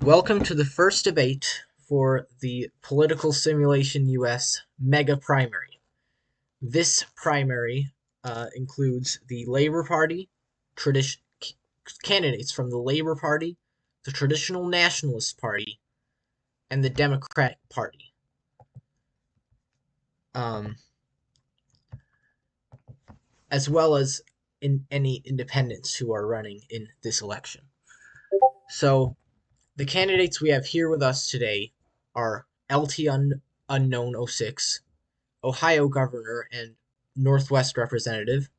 Welcome to the first debate for the Political Simulation US Mega Primary. This primary includes the Labor Party, candidates from the Labor Party, the Traditional Nationalist Party, and the Democratic Party. As well as any independents who are running in this election. So, the candidates we have here with us today are LT Unknown 06, Ohio Governor and Northwest Representative,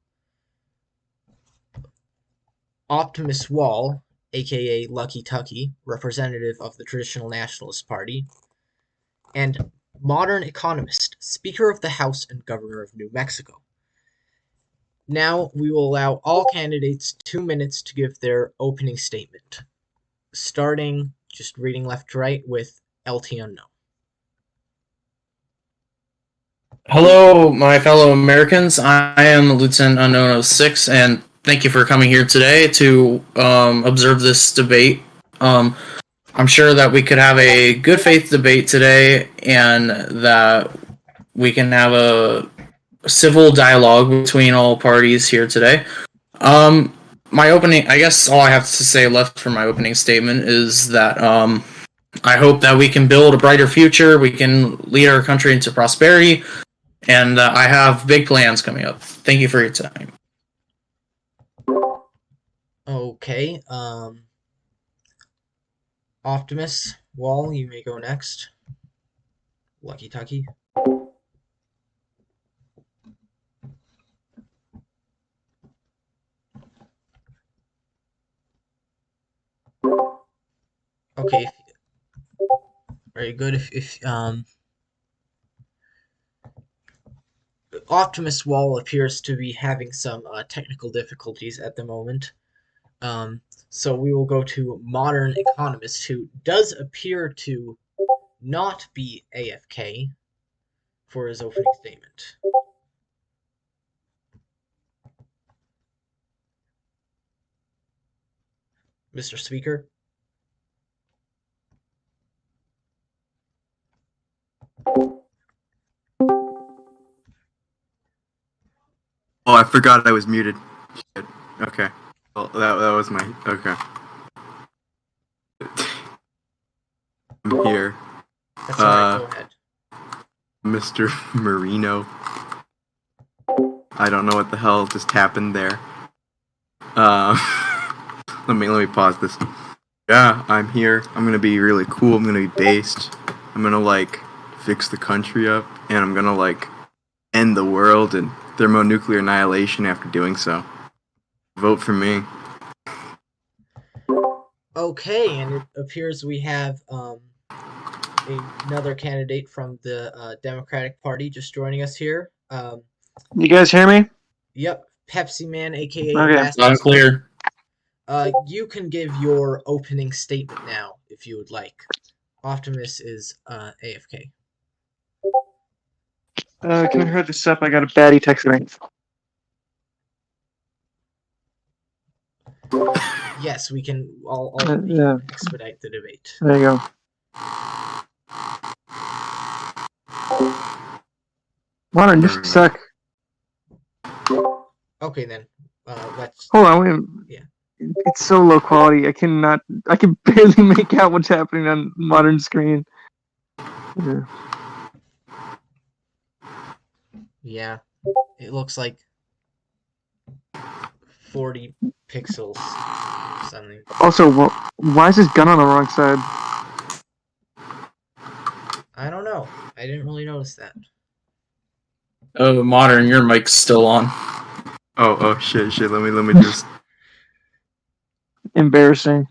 Optimus Wall, aka Lucky Tucky, representative of the Traditional Nationalist Party, and Modern Economist, Speaker of the House and Governor of New Mexico. Now we will allow all candidates 2 minutes to give their opening statement, starting just reading left to right with LT Unknown. Hello, my fellow Americans. I am Lieutenant Unknown 06, and thank you for coming here today to observe this debate. I'm sure that we could have a good faith debate today, and that we can have a civil dialogue between all parties here today. My opening, I guess all I have to say left for my opening statement is that I hope that we can build a brighter future, we can lead our country into prosperity, and I have big plans coming up. Thank you for your time. Okay, Optimus Wall, you may go next. Lucky Tucky. Okay, very good. If Optimus Wall appears to be having some technical difficulties at the moment. So we will go to Modern Economist, who does appear to not be AFK for his opening statement. Mr. Speaker? Oh, I forgot I was muted. Shit. Okay. Well, that was my... Okay. I'm here. That's alright, go ahead. Mr. Marino. I don't know what the hell just happened there. Let me pause this. Yeah, I'm here. I'm gonna be really cool. I'm gonna be based. I'm gonna, like, fix the country up. And I'm gonna, like, end the world and thermonuclear annihilation after doing so. Vote for me. Okay, and it appears we have another candidate from the Democratic Party just joining us here. You guys hear me? Yep, Pepsi Man, aka Okay. Loud and clear. You can give your opening statement now, if you would like. Optimus is AFK. Can I hurry this up? I got a baddie texting me. Yes, we can all Yeah. expedite the debate. There you go. Modern, you suck. Okay then, let's... Hold on, wait. Yeah. It's so low quality, I can barely make out what's happening on modern screen. Yeah. Yeah, it looks like 40 pixels or something. Also, why is this gun on the wrong side? I don't know. I didn't really notice that. Oh, Modern, your mic's still on. Oh, shit, let me just... Embarrassing.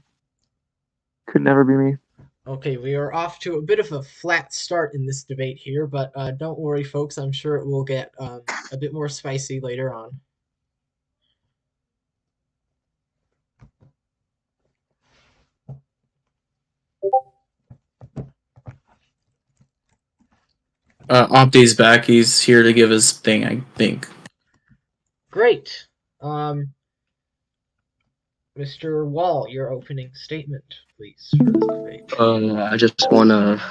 Could never be me. Okay, we are off to a bit of a flat start in this debate here, but don't worry, folks. I'm sure it will get a bit more spicy later on. Opti's back. He's here to give his thing, I think. Great. Mr. Wall, your opening statement, please, for this debate. I just want to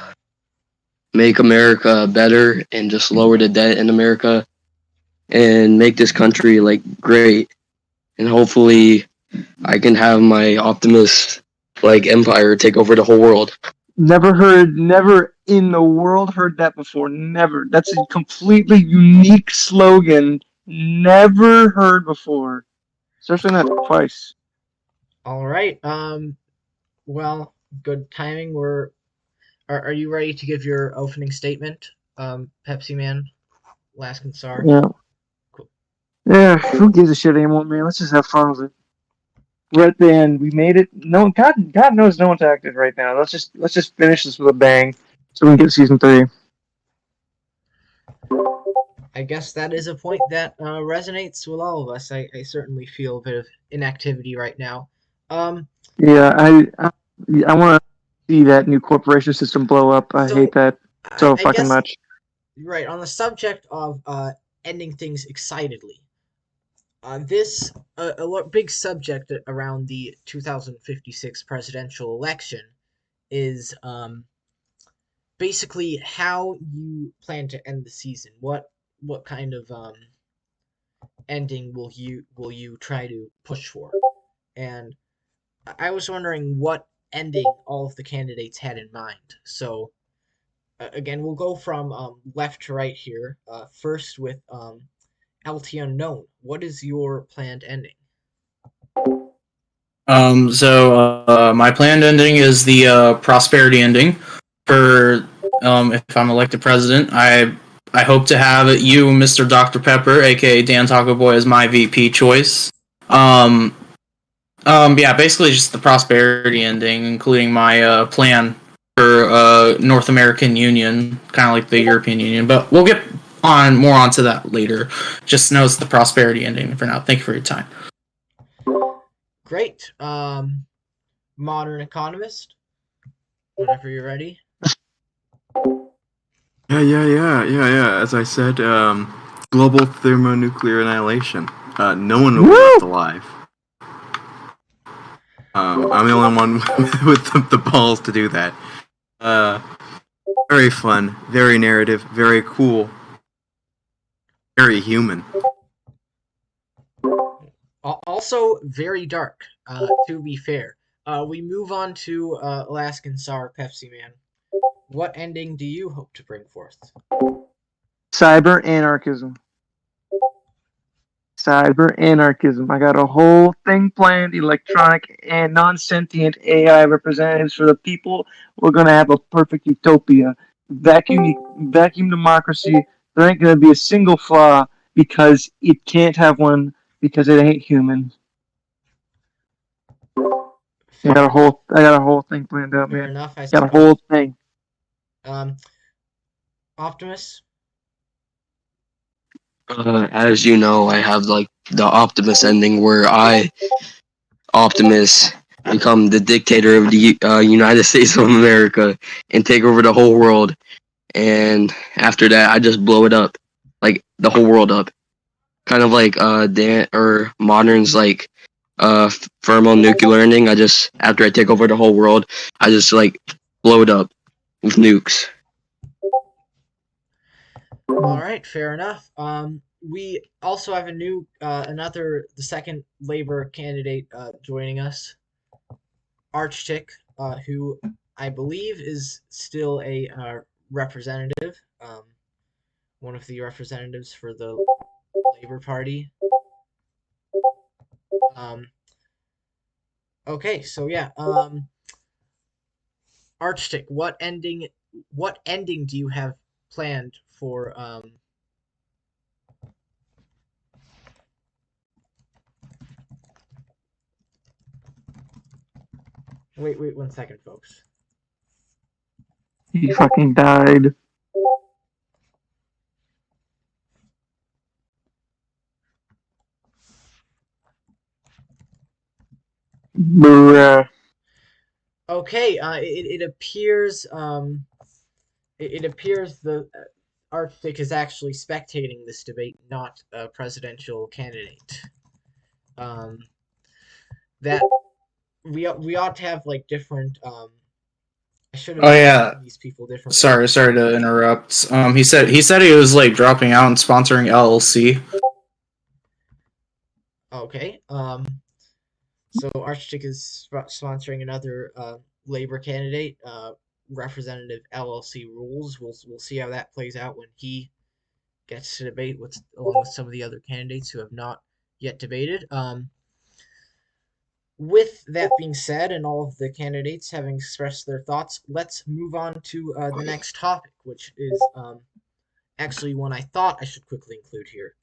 make America better and just lower the debt in America and make this country like great. And hopefully, I can have my Optimus like empire take over the whole world. Never in the world heard that before. Never. That's a completely unique slogan. Never heard before. Especially not twice. All right. Well, good timing. Are you ready to give your opening statement, Pepsi Man, Alaskan Star? Yeah. Cool. Yeah, who gives a shit anymore, man? Let's just have fun with it. We're at the end. We made it. No, God knows no one's active right now. Let's just finish this with a bang, so we can get season 3. I guess that is a point that resonates with all of us. I certainly feel a bit of inactivity right now. Yeah, I want to see that new corporation system blow up. I hate that so I fucking guess, much. right, on the subject of ending things excitedly, this big subject around the 2056 presidential election is basically how you plan to end the season. What kind of ending will you try to push for? And I was wondering what ending all of the candidates had in mind. So again, we'll go from left to right here. First with LT Unknown. What is your planned ending? My planned ending is the prosperity ending. For if I'm elected president, I hope to have you, Mr. Dr. Pepper, aka Dan Taco Boy, as my VP choice. Yeah, basically just the prosperity ending, including my plan for North American Union, kind of like the European Union. But we'll get more onto that later. Just know it's the prosperity ending for now. Thank you for your time. Great. Modern economist. Whenever you're ready. Yeah. As I said, global thermonuclear annihilation. No one will be left alive. I'm the only one with the balls to do that. Very fun, very narrative, very cool, very human. Also very dark, to be fair. We move on to Alaskan Sar Pepsi Man. What ending do you hope to bring forth? Cyber anarchism. Cyber anarchism. I got a whole thing planned. Electronic and non-sentient AI representatives for the people. We're gonna have a perfect utopia. Vacuum democracy. There ain't gonna be a single flaw because it can't have one because it ain't human. I got a whole thing planned out, Fair man. enough, I Got a suppose. whole thing. Optimus? As you know, I have like the Optimus ending where I, Optimus, become the dictator of the United States of America and take over the whole world. And after that, I just blow it up, like the whole world up. Kind of like Dan or Modern's like thermonuclear ending. After I take over the whole world, I just like blow it up with nukes. All right, fair enough. We also have the second Labor candidate joining us, Archtick, who I believe is still a representative, one of the representatives for the Labor Party. Okay, so yeah, Archtick, what ending do you have planned for Wait 1 second, folks. He fucking died. Bruh. Okay, it appears it appears the Archdick is actually spectating this debate, not a presidential candidate. That we ought to have like different. I should have Oh yeah. named these people differently. Sorry to interrupt. He said he was like dropping out and sponsoring LLC. Okay. So Archtick is sponsoring another labor candidate, Representative LLC Rules. We'll see how that plays out when he gets to debate with along with some of the other candidates who have not yet debated. With that being said, and all of the candidates having expressed their thoughts, let's move on to the next topic, which is actually one I thought I should quickly include here.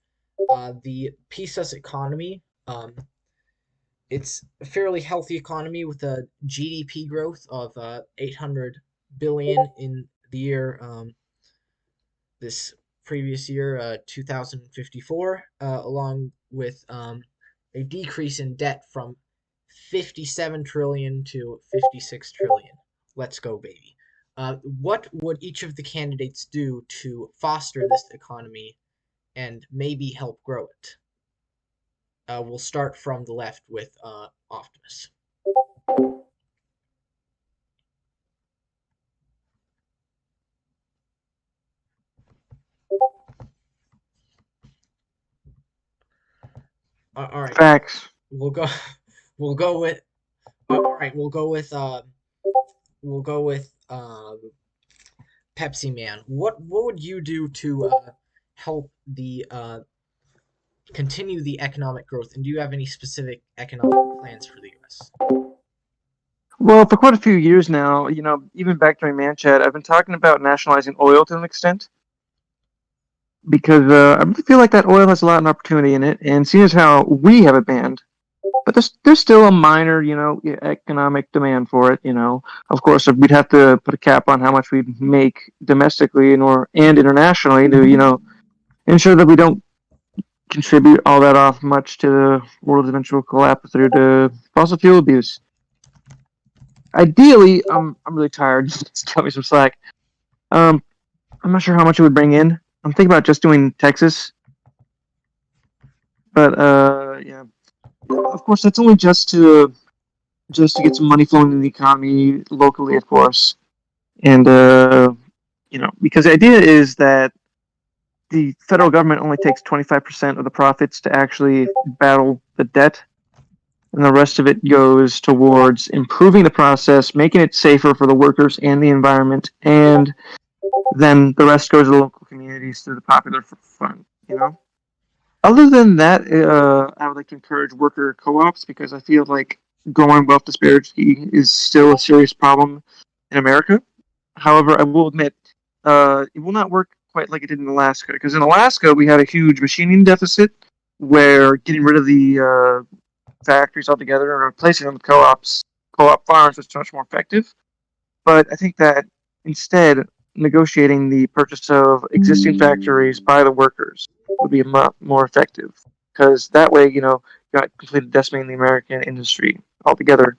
The PISA's economy. It's a fairly healthy economy with a GDP growth of 800 billion in the year this previous year, 2054, along with a decrease in debt from 57 trillion to 56 trillion. Let's go, baby. What would each of the candidates do to foster this economy and maybe help grow it? We'll start from the left with Optimus. All right, Facts. we'll go. We'll go with. All right, we'll go with Pepsi Man. What would you do to help the continue the economic growth? And do you have any specific economic plans for the U.S.? Well, for quite a few years now, even back during Manchat, I've been talking about nationalizing oil to an extent because I really feel like that oil has a lot of opportunity in it, and seeing as how we have it banned, but there's still a minor, economic demand for it. Of course, we'd have to put a cap on how much we make domestically and internationally to, ensure that we don't contribute all that off much to the world's eventual collapse through to fossil fuel abuse. Ideally, I'm really tired. Just cut me some slack. I'm not sure how much it would bring in. I'm thinking about just doing Texas, but yeah. Of course, that's only just to get some money flowing in the economy locally, of course, and because the idea is that the federal government only takes 25% of the profits to actually battle the debt, and the rest of it goes towards improving the process, making it safer for the workers and the environment, and then the rest goes to the local communities through the popular fund. Other than that, I would like to encourage worker co-ops because I feel like growing wealth disparity is still a serious problem in America. However, I will admit it will not work quite like it did in Alaska because in Alaska we had a huge machining deficit where getting rid of the factories altogether and replacing them with co-op farms was much more effective. But I think that instead, negotiating the purchase of existing factories by the workers would be a lot more effective because that way, you got completely decimating the American industry altogether.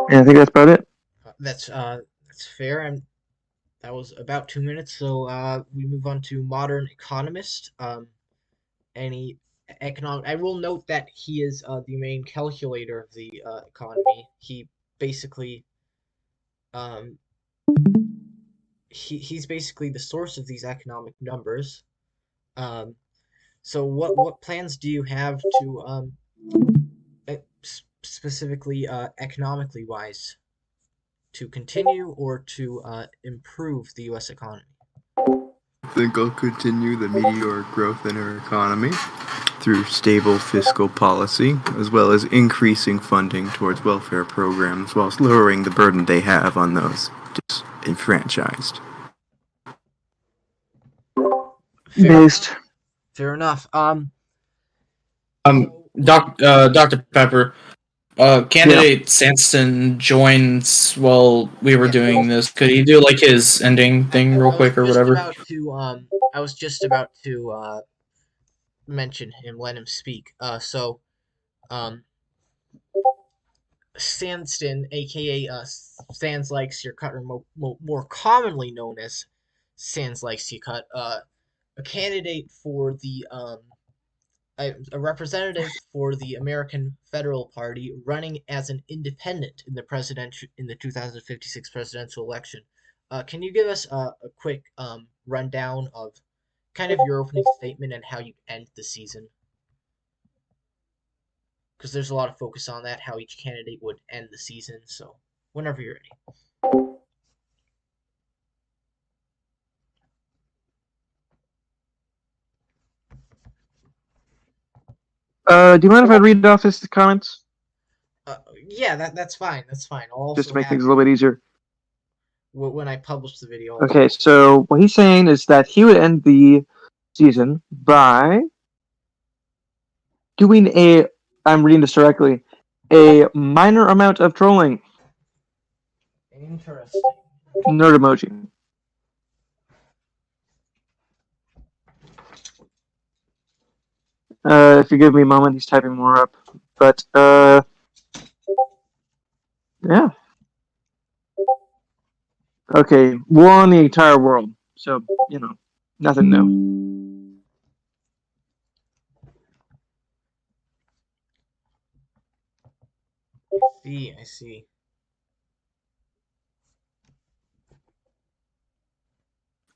And I think that's about it. That's fair. And that was about 2 minutes. So we move on to modern economist. Any economic? I will note that he is the main calculator of the economy. He basically um, he's basically the source of these economic numbers. Um, so what plans do you have to specifically economically wise to continue or to improve the U.S. economy? I think I'll continue the meteoric growth in our economy through stable fiscal policy, as well as increasing funding towards welfare programs, whilst lowering the burden they have on those disenfranchised. Fair Based. enough. Fair enough. Dr. Pepper, Yeah. candidate Sanston joins while we were Yeah. doing this. Could he do like his ending thing real I was quick or just whatever? about to I was just about to mention him, let him speak. Um, Sanston, aka Sans Likes Your Cut, or more commonly known as Sans Likes You Cut, a candidate for the a representative for the American Federal Party running as an independent in the 2056 presidential election. Can you give us a quick rundown of kind of your opening statement and how you end the season? Because there's a lot of focus on that, how each candidate would end the season. So whenever you're ready. Do you mind if I read off his comments? Yeah, that's fine. That's fine. I'll also Just to make have things a little bit easier. when I publish the video. Okay, so what he's saying is that he would end the season by doing I'm reading this directly, a minor amount of trolling. Interesting. Nerd emoji. If you give me a moment, he's typing more up. But, yeah. Okay, war on the entire world. So, nothing new. I see.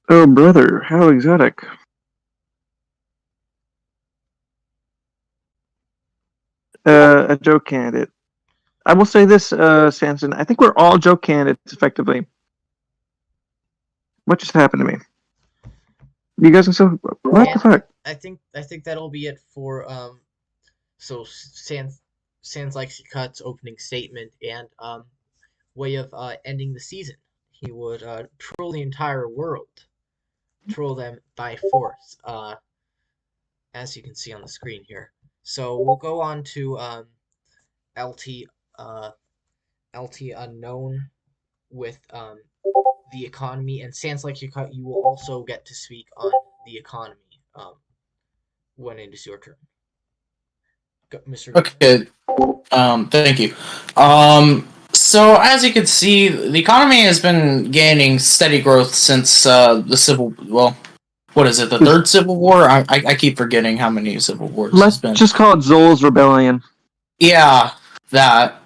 Oh, brother, how exotic. A joke candidate. I will say this, Samson. I think we're all joke candidates, effectively. What just happened to me? You guys can still. What the fuck? I think that'll be it for So Sans likes Cut's opening statement and way of ending the season. He would troll the entire world, troll them by force, as you can see on the screen here. So we'll go on to LT LT Unknown with the economy, and Sans like Cut, you will also get to speak on the economy when it is your turn. Mr. Okay. Thank you. So as you can see, the economy has been gaining steady growth since the civil. Well, what is it? The third civil war? I keep forgetting how many civil wars Let's it's been. just call it Zol's Rebellion. Yeah, that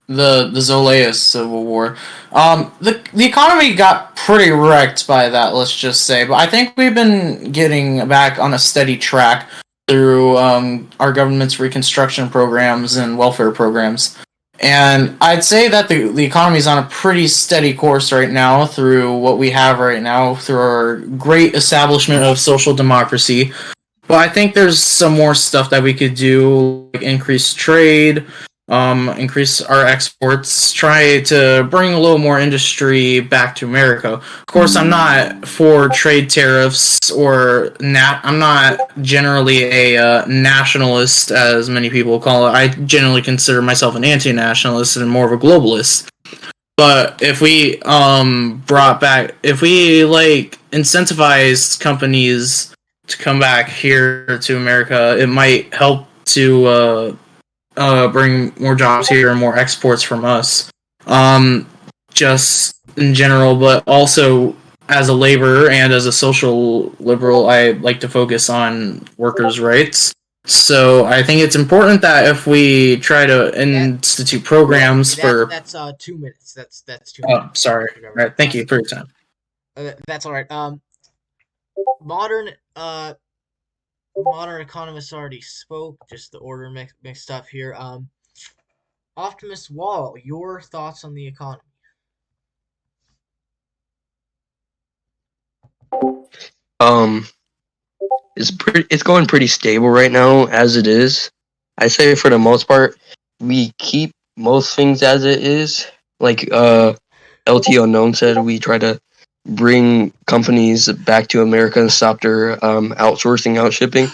the Zoleus Civil War. The economy got pretty wrecked by that. Let's just say, but I think we've been getting back on a steady track through our government's reconstruction programs and welfare programs. And I'd say that the economy is on a pretty steady course right now through what we have right now, through our great establishment of social democracy. But I think there's some more stuff that we could do, like increase trade, increase our exports, try to bring a little more industry back to America. Of course, I'm not for trade tariffs or I'm not generally a nationalist, as many people call it. I generally consider myself an anti-nationalist and more of a globalist. But if we if we incentivized companies to come back here to America, it might help to bring more jobs here and more exports from us. Just in general, but also as a laborer and as a social liberal, I like to focus on workers' rights. So I think it's important that if we try to institute programs that's 2 minutes. That's 2 minutes. minutes. Oh, sorry. All right, thank you for your time. That's all right. Modern economists already spoke. Just the order mixed up here. Optimus Wall, your thoughts on the economy? It's going pretty stable right now as it is. I say for the most part, we keep most things as it is. Like LT Unknown said, we try to bring companies back to America and stop their outsourcing, out shipping,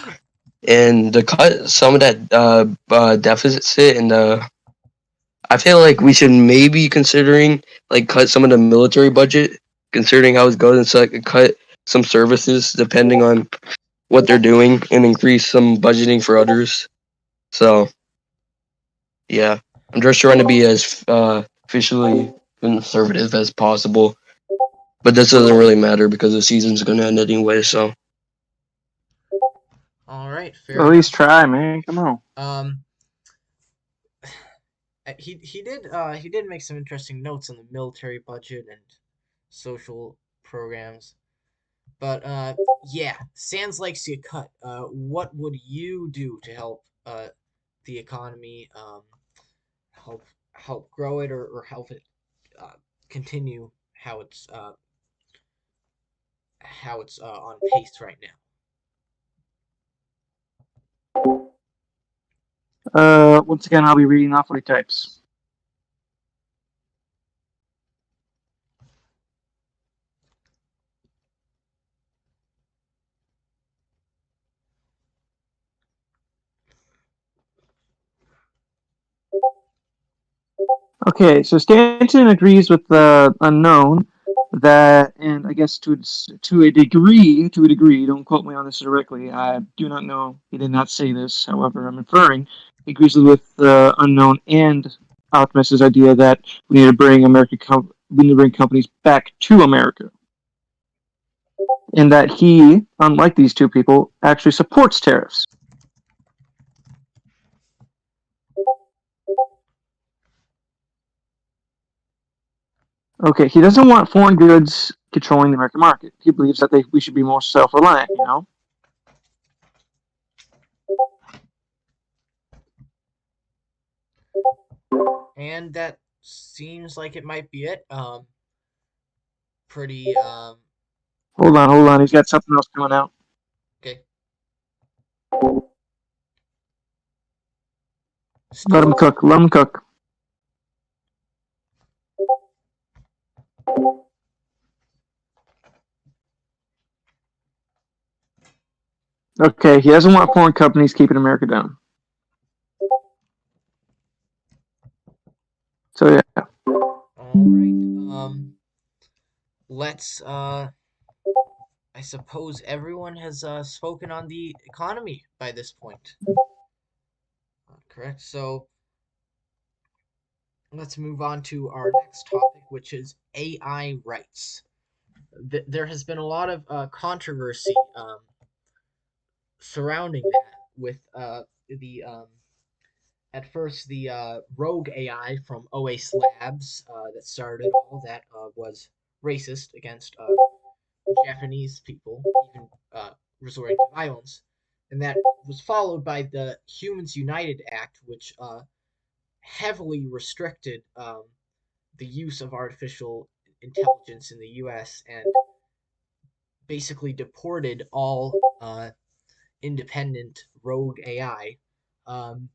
and to cut some of that deficit. And I feel like we should maybe considering like cut some of the military budget, considering how it's going, so like cut some services depending on what they're doing and increase some budgeting for others. So, yeah, I'm just trying to be as officially conservative as possible. But this doesn't really matter because the season's going to end anyway, so. All right, fair At enough. least try, man. Come on. Um, he did make some interesting notes on the military budget and social programs. But yeah, Sans likes you cut. What would you do to help the economy help grow it, or help it uh, continue how it's on pace right now? Once again, I'll be reading off what he types. Okay, so Stanton agrees with the unknown that, and I guess to a degree, don't quote me on this directly. I do not know. He did not say this. However, I'm inferring he agrees with the unknown and Optimus's idea that we need to bring we need to bring companies back to America, and that he, unlike these two people, actually supports tariffs. Okay, he doesn't want foreign goods controlling the American market. He believes that we should be more self-reliant, you know? And that seems like it might be it. Pretty Hold on. He's got something else coming out. okay. Let him cook. Let him cook. Okay, he doesn't want foreign companies keeping America down. So yeah. All right. Let's I suppose everyone has spoken on the economy by this point. Correct. So let's move on to our next topic, which is AI rights. There has been a lot of controversy surrounding that, with the at first the rogue AI from OAS Labs that started all that was racist against Japanese people, even resorting to violence. And that was followed by the Humans United Act, which heavily restricted the use of artificial intelligence in the U.S. and basically deported all independent rogue AI. Um,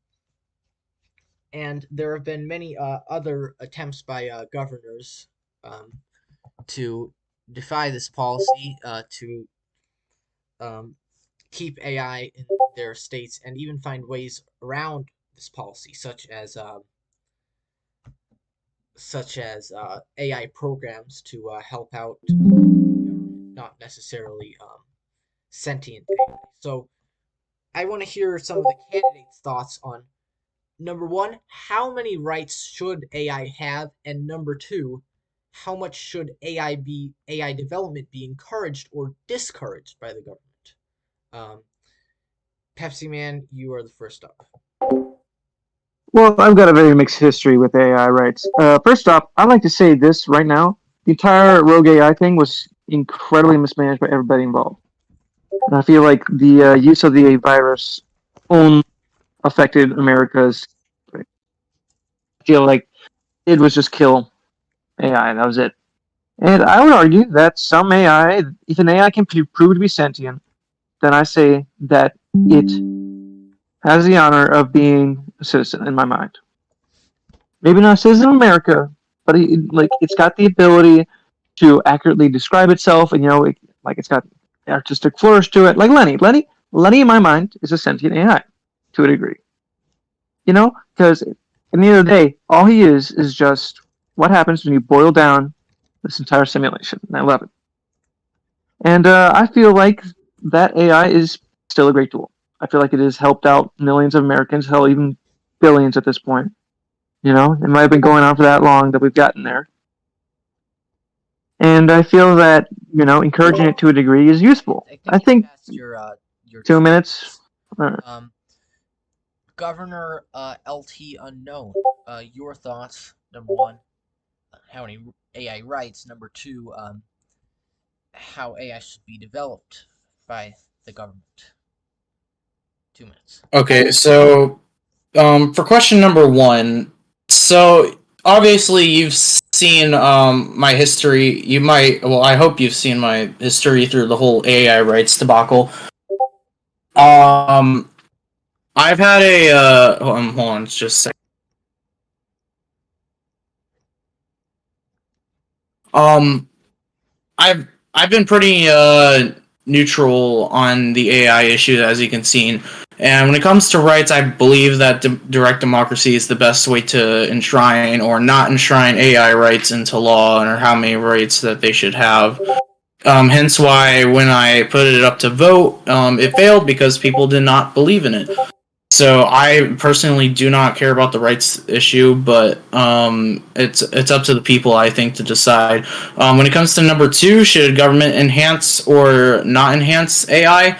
and there have been many other attempts by governors um, to defy this policy, to um, keep AI in their states, and even find ways around this policy, such as AI programs to help out government, not necessarily sentient AI. So I want to hear some of the candidates' thoughts on number one, how many rights should AI have, and number two, how much should AI development be encouraged or discouraged by the government? Um, Pepsi Man, you are the first up. Well, I've got a very mixed history with AI rights. First off, I'd like to say this right now. The entire rogue AI thing was incredibly mismanaged by everybody involved. And I feel like the use of the virus only affected America's. I feel like it was just kill AI. That was it. And I would argue that some AI, if an AI can be proved to be sentient, then I say that it has the honor of being a citizen in my mind. Maybe not a citizen of America, but it's got the ability to accurately describe itself, and it's got artistic flourish to it. Like Lenny, in my mind, is a sentient AI to a degree. Because at the end of the day, all he is just what happens when you boil down this entire simulation. And I love it. And I feel like that AI is still a great tool. I feel like it has helped out millions of Americans, hell, even billions at this point. It might have been going on for that long that we've gotten there. And I feel that, encouraging it to a degree is useful. I think your 2 minutes. Um, Governor LT Unknown, your thoughts. Number one, how many AI rights? Number two, how AI should be developed by the government. 2 minutes. Okay, so for question number one, so obviously you've seen my history. You might, well, I hope you've seen my history through the whole AI rights debacle. Um, I've had a hold on, it's just a second. Um, I've I've been pretty neutral on the AI issue, as you can see. And when it comes to rights, I believe that direct democracy is the best way to enshrine or not enshrine AI rights into law, or how many rights that they should have. Hence why when I put it up to vote, it failed because people did not believe in it. So I personally do not care about the rights issue, but it's up to the people, I think, to decide. When it comes to number two, should government enhance or not enhance AI?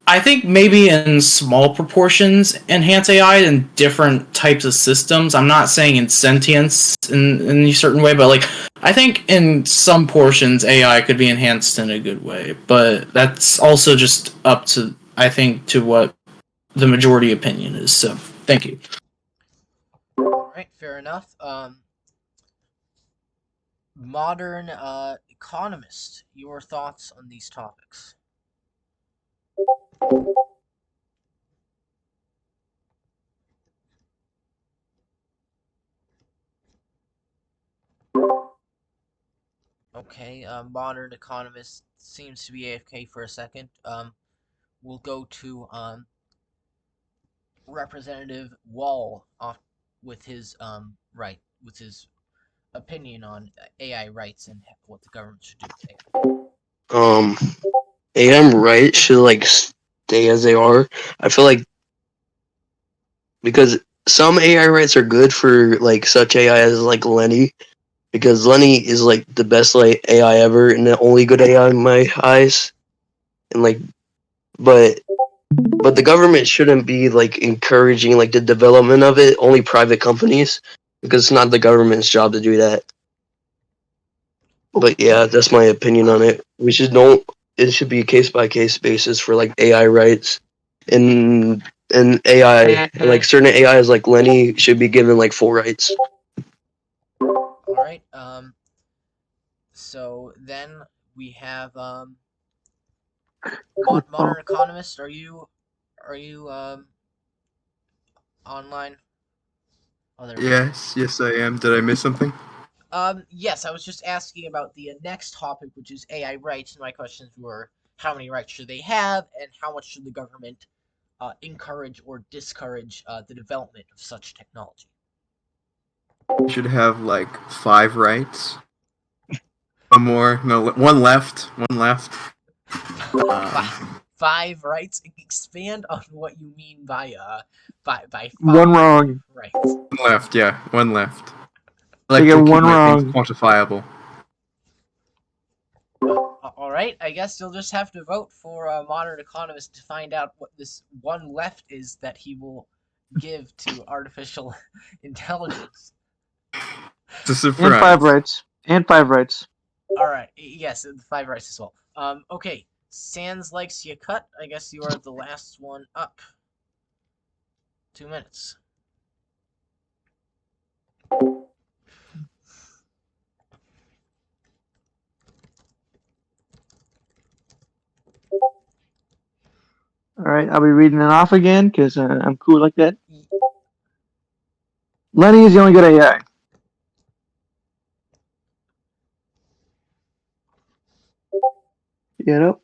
I think maybe in small proportions enhance AI in different types of systems. I'm not saying in sentience in a certain way, but like I think in some portions AI could be enhanced in a good way. But that's also just up to, I think, to what the majority opinion is. So thank you. All right, fair enough. Modern economist, your thoughts on these topics. Okay, modern economist seems to be AFK for a second. We'll go to Representative Wall off with his with his opinion on AI rights and what the government should do with AI. Um, AM rights should like stay as they are. I feel like because some AI rights are good for like such AI as like Lenny, because Lenny is like the best like AI ever and the only good AI in my eyes. And like, but the government shouldn't be like encouraging like the development of it. Only private companies, because it's not the government's job to do that. But yeah, that's my opinion on it. We should don't. It should be a case by case basis for like AI rights, and AI like certain AIs like Lenny should be given like full rights. All right. So then we have modern economist. Are you online? Oh, there we go. Yes, I am. Did I miss something? Yes, I was just asking about the next topic, which is AI rights, and my questions were how many rights should they have, and how much should the government encourage or discourage the development of such technology? You should have like 5 rights. One more. No, one left. One left. five, Um, five rights. Expand on what you mean by by One five wrong. rights. one left. Yeah, one left. I They like get to keep one my things wrong. quantifiable. All right, I guess you'll just have to vote for a modern economist to find out what this one left is that he will give to artificial intelligence. It's a And surprise. 5 rights. And 5 rights. All right, yes, 5 rights as well. Okay, Sans likes you cut. I guess you are the last one up. 2 minutes. All right, I'll be reading it off again because I'm cool like that. Lenny is the only good AI. Get up.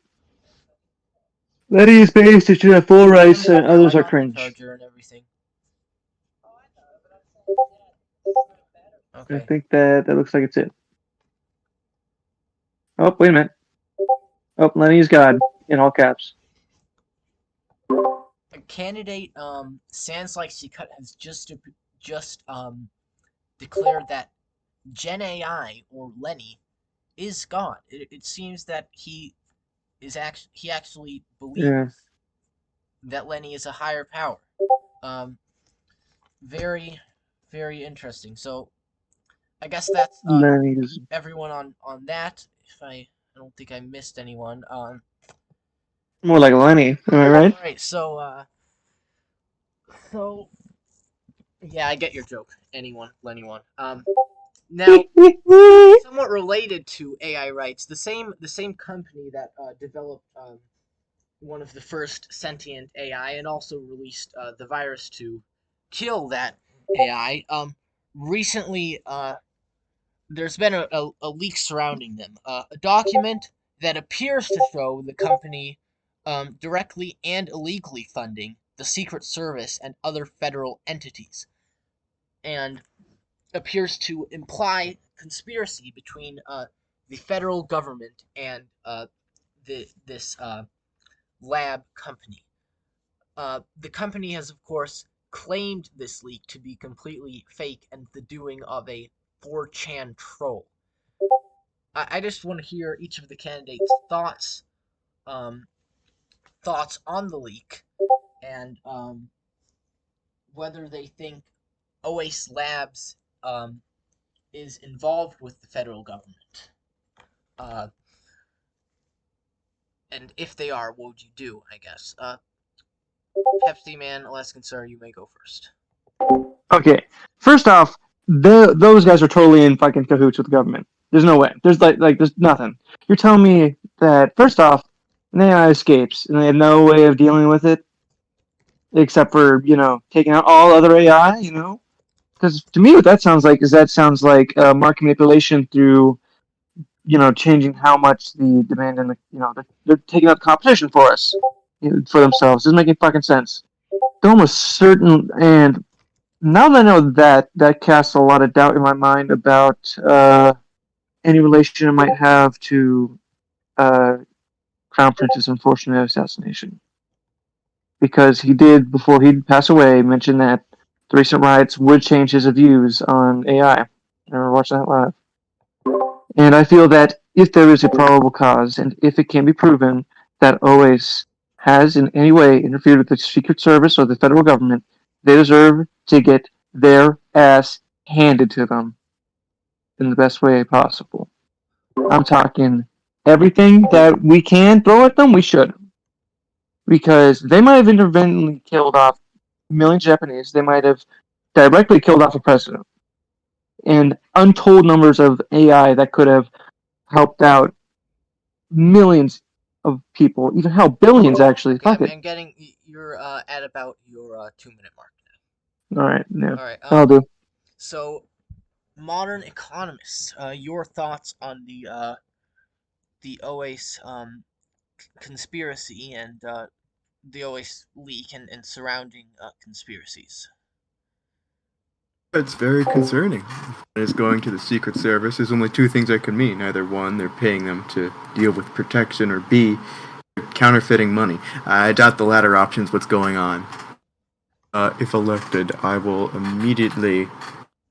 Lenny is based. It should have full rights, and others are I'm on the cringe. charger and everything. I Okay. think that looks like it's it. Oh, wait a minute. Oh, Lenny's God in all caps. Candidate Sans likes you cut has just declared that Gen AI or Lenny is God. It seems that he actually Yeah. believes that Lenny is a higher power. Um, very, very interesting. So I guess that's everyone on that. If I don't think I missed anyone. More like Lenny, am I right? All right. So yeah, I get your joke. Anyone. Now somewhat related to AI rights, the same company that developed one of the first sentient AI and also released the virus to kill that AI. Recently, there's been a leak surrounding them, a document that appears to show the company directly and illegally funding the Secret Service and other federal entities, and appears to imply conspiracy between the federal government and this lab company. The company has, of course, claimed this leak to be completely fake and the doing of a 4chan troll. I just want to hear each of the candidates' um, thoughts on the leak and whether they think OAS Labs is involved with the federal government. Uh, and if they are, what would you do, I guess? Pepsi Man, Alaskan Sir, you may go first. Okay, first off, those guys are totally in fucking cahoots with the government. There's no way. There's there's nothing. You're telling me that first off, an AI escapes and they have no way of dealing with it except for taking out all other AI. Because to me, what that sounds like is market manipulation through changing how much the demand and they're taking out competition for us for themselves. Doesn't make any fucking sense. They're almost certain and now that I know that casts a lot of doubt in my mind about any relation it might have to uh, Crown Prince's unfortunate assassination. Because he did, before he'd pass away, mention that the recent riots would change his views on AI. I remember watching that live. And I feel that if there is a probable cause, and if it can be proven that OAS has in any way interfered with the Secret Service or the federal government, they deserve to get their ass handed to them in the best way possible. I'm talking everything that we can throw at them, we should. Because they might have interventionally killed off millions of Japanese. They might have directly killed off a president. And untold numbers of AI that could have helped out millions of people, even hell, billions actually. Okay, Fuck it. I'm getting you're at about your 2 minute mark All right, now. yeah, All right. I'll do. So modern economists, your thoughts on the OAS conspiracy and the OAS leak and surrounding conspiracies. It's very concerning. It's going to the Secret Service. There's only two things that could mean. Either one, they're paying them to deal with protection, or B, counterfeiting money. I doubt the latter option's what's going on. If elected, I will immediately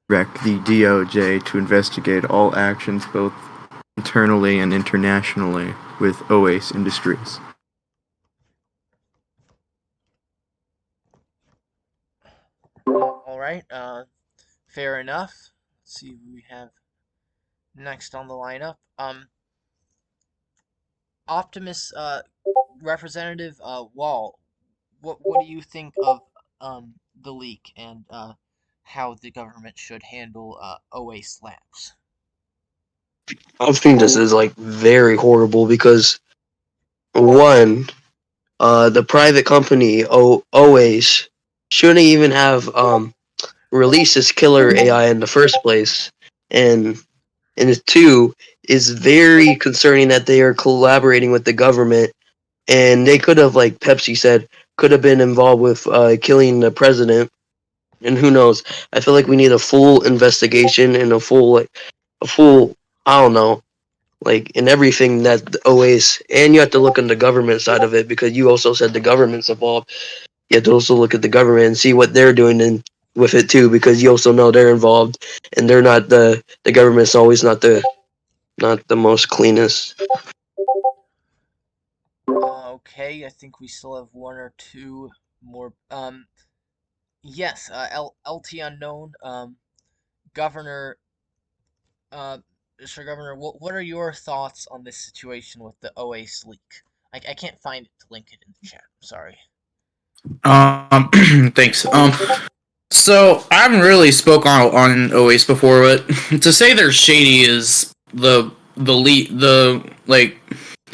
direct the DOJ to investigate all actions, both internally and internationally, with OAS Industries. All right. Fair enough. Let's see who we have next on the lineup. Optimus Representative Wall. What do you think of the leak and how the government should handle OAS labs? I think this is like very horrible because one, the private company always shouldn't even have released this killer AI in the first place, and two is very concerning that they are collaborating with the government, and they could have, like Pepsi said, could have been involved with killing the president, and who knows? I feel like we need a full investigation and a full I don't know, like in everything that the OAS, and you have to look on the government side of it because you also said the government's involved. You have to also look at the government and see what they're doing with it too, because you also know they're involved, and they're not the government's always not the most cleanest. Okay, I think we still have one or two more. Yes, LT unknown. Governor, uh, Mr. Governor, what are your thoughts on this situation with the OAS leak? I can't find it to link it in the chat. I'm sorry. Thanks. So I haven't really spoke on OAS before, but to say they're shady is the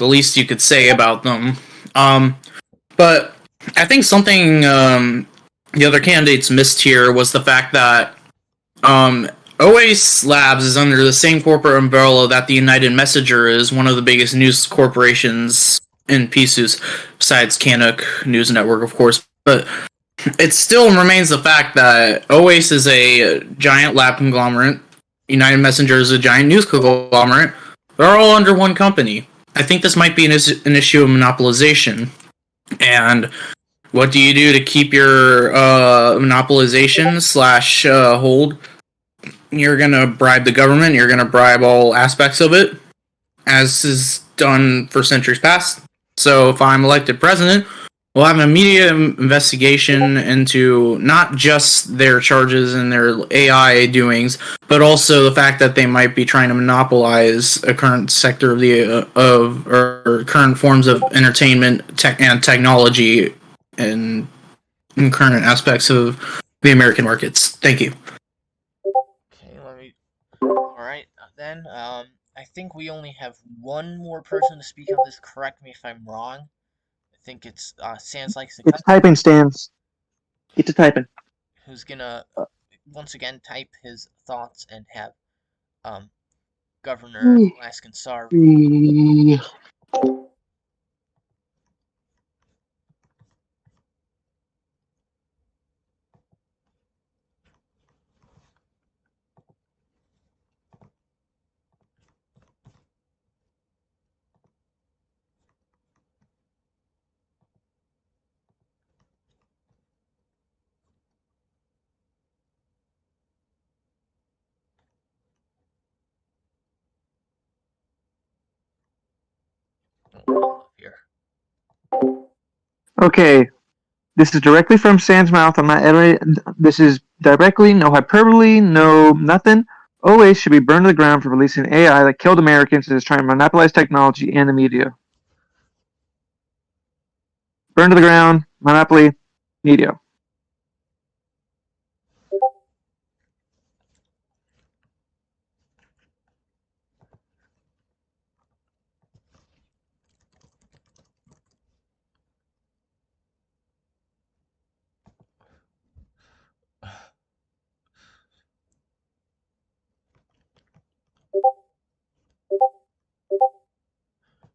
least you could say about them. Um, but I think something the other candidates missed here was the fact that um, OAS Labs is under the same corporate umbrella that the United Messenger is, one of the biggest news corporations in pieces, besides Canuck News Network, of course. But it still remains the fact that OAS is a giant lab conglomerate. United Messenger is a giant news conglomerate. They're all under one company. I think this might be an issue of monopolization. And what do you do to keep your monopolization slash hold? You're gonna bribe the government. You're gonna bribe all aspects of it, as is done for centuries past. So if I'm elected president, we'll have an immediate investigation into not just their charges and their AI doings, but also the fact that they might be trying to monopolize a current sector of or current forms of entertainment and technology and in current aspects of the American markets. Thank you. Okay, let me. All right, then. I think we only have one more person to speak on this. Correct me if I'm wrong. I think it's Sans Likes the It's Cut, typing stance. Get to typing. who's gonna once again type his thoughts and have um Governor Laskin-Sar read. Oh, here. Okay, this is directly from Sam's mouth. I'm not editing. This is directly, no hyperbole, no nothing. OA should be burned to the ground for releasing AI that killed Americans and is trying to monopolize technology and the media. Burn to the ground, monopoly, media.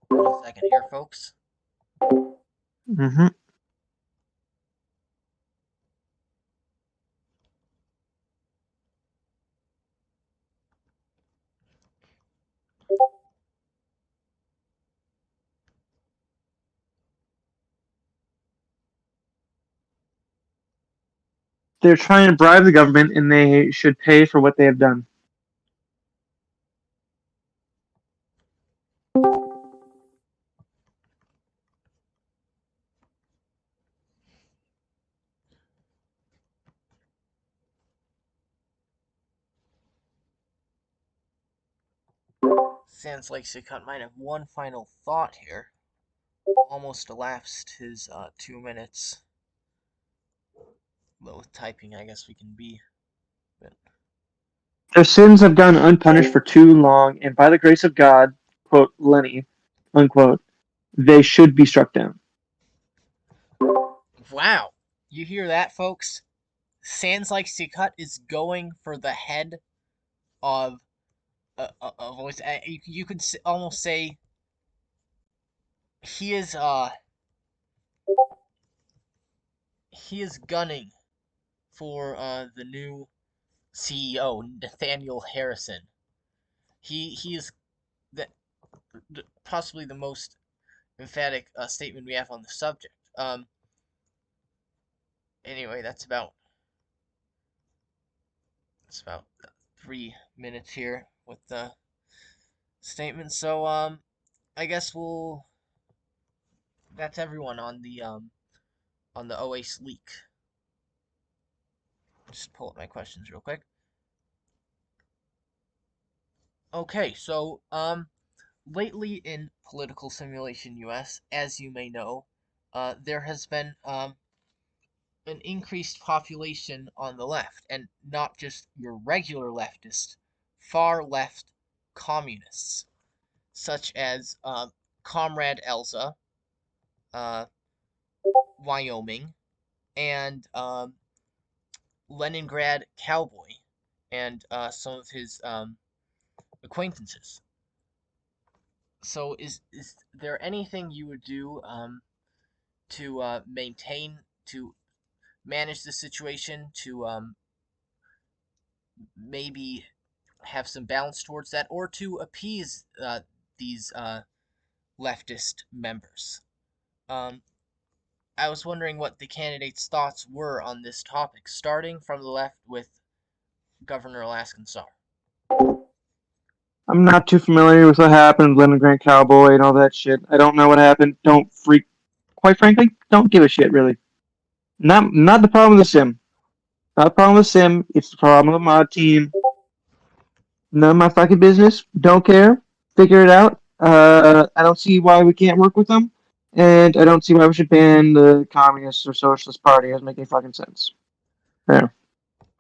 One second here, folks. Mm-hmm. They're trying to bribe the government, and they should pay for what they have done. Sans Likes the Cut might have one final thought here. Almost elapsed his 2 minutes. But with typing, I guess we can be. But Their sins have gone unpunished for too long, and by the grace of God, quote, Lenny, unquote, they should be struck down. wow, you hear that, folks? Sans Likes the Cut is going for the head of voice. You could almost say he is he is gunning for the new CEO, Nathaniel Harrison. He is the, possibly the most emphatic statement we have on the subject. Anyway, that's about 3 minutes here with the statement. So I guess we'll that's everyone on the OAS leak. Just pull up my questions real quick. Okay, so lately in political simulation US, as you may know, there has been an increased population on the left, and not just your regular leftist, far left communists, such as Comrade Elza, uh, Wyoming, and Leningrad Cowboy, and some of his acquaintances. So, is there anything you would do to to manage the situation, to maybe have some balance towards that, or to appease these leftist members? Um, I was wondering what the candidates' thoughts were on this topic, starting from the left with Governor Alaskan Sar. I'm not too familiar with what happened, Leningrad Cowboy and all that shit. I don't know what happened. Don't freak. Quite frankly, don't give a shit really. Not the problem with the sim. Not the problem with the sim. It's the problem with the mod team. None of my fucking business. Don't care. Figure it out. I don't see why we can't work with them, and I don't see why we should ban the Communist or Socialist Party. It doesn't make any fucking sense. There.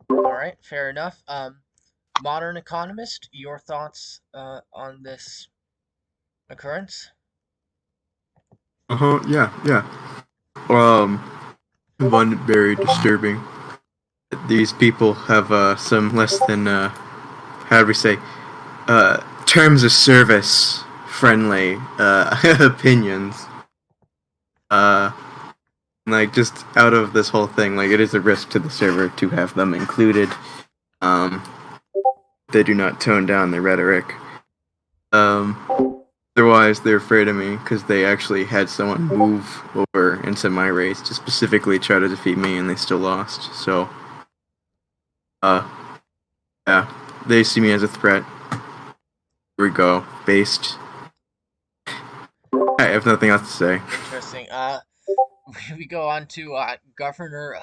All right, fair enough. Modern economist, your thoughts on this occurrence? Yeah, yeah. Um, one very disturbing. These people have some less than how do we say terms of service friendly opinions. Uh, like just out of this whole thing, like it is a risk to the server to have them included. Um, they do not tone down their rhetoric. Otherwise, they're afraid of me because they actually had someone move over into my race to specifically try to defeat me, and they still lost. So, uh, yeah, they see me as a threat. Here we go. Based. I have nothing else to say. Interesting. We go on to Governor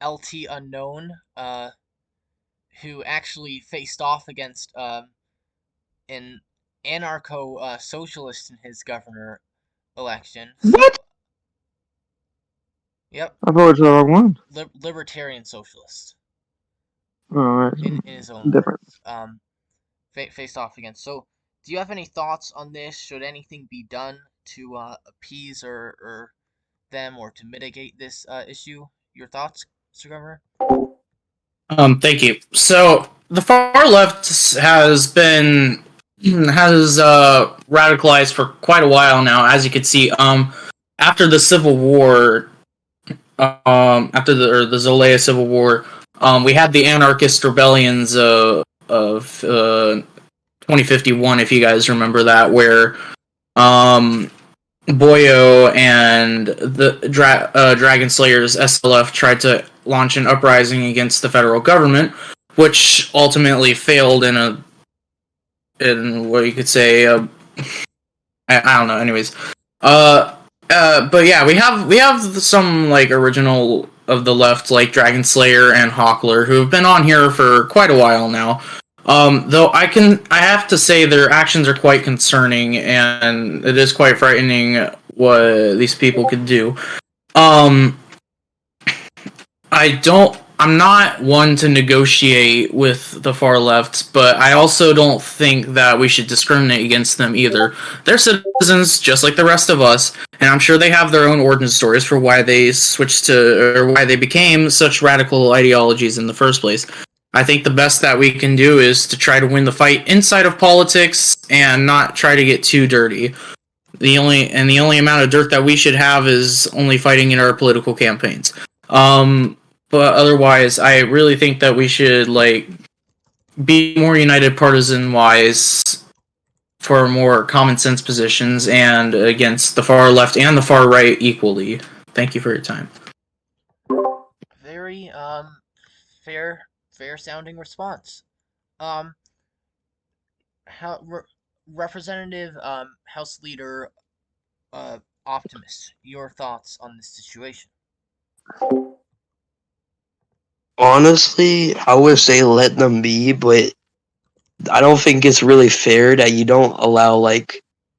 LT Unknown, who actually faced off against an anarcho socialist in his governor election. What? So, yep, I voted for the wrong one. libertarian socialist Oh, that's in his own different. words. Faced off against. So, do you have any thoughts on this? Should anything be done to appease or them or to mitigate this issue? Your thoughts, Mr. Governor? Thank you. So the far left has radicalized for quite a while now, as you can see. After the Civil War, after the Zolaya Civil War, we had the anarchist rebellions of 2051, if you guys remember that, where um, Boyo and the Dragon Slayers SLF tried to launch an uprising against the federal government, which ultimately failed in what you could say. I don't know. Anyways, but yeah, we have some like original of the left like Dragon Slayer and Hawkler who have been on here for quite a while now. Though I have to say their actions are quite concerning, and it is quite frightening what these people could do. Um, I'm not one to negotiate with the far left, but I also don't think that we should discriminate against them either. They're citizens just like the rest of us, and I'm sure they have their own origin stories for why they switched to or why they became such radical ideologies in the first place. I think the best that we can do is to try to win the fight inside of politics and not try to get too dirty. The only amount of dirt that we should have is only fighting in our political campaigns. But otherwise, I really think that we should like be more united partisan wise for more common sense positions and against the far left and the far right equally. Thank you for your time. Very fair sounding response. Um, how Representative House Leader Optimus, your thoughts on this situation? Honestly, I would say let them be, but I don't think it's really fair that you don't allow really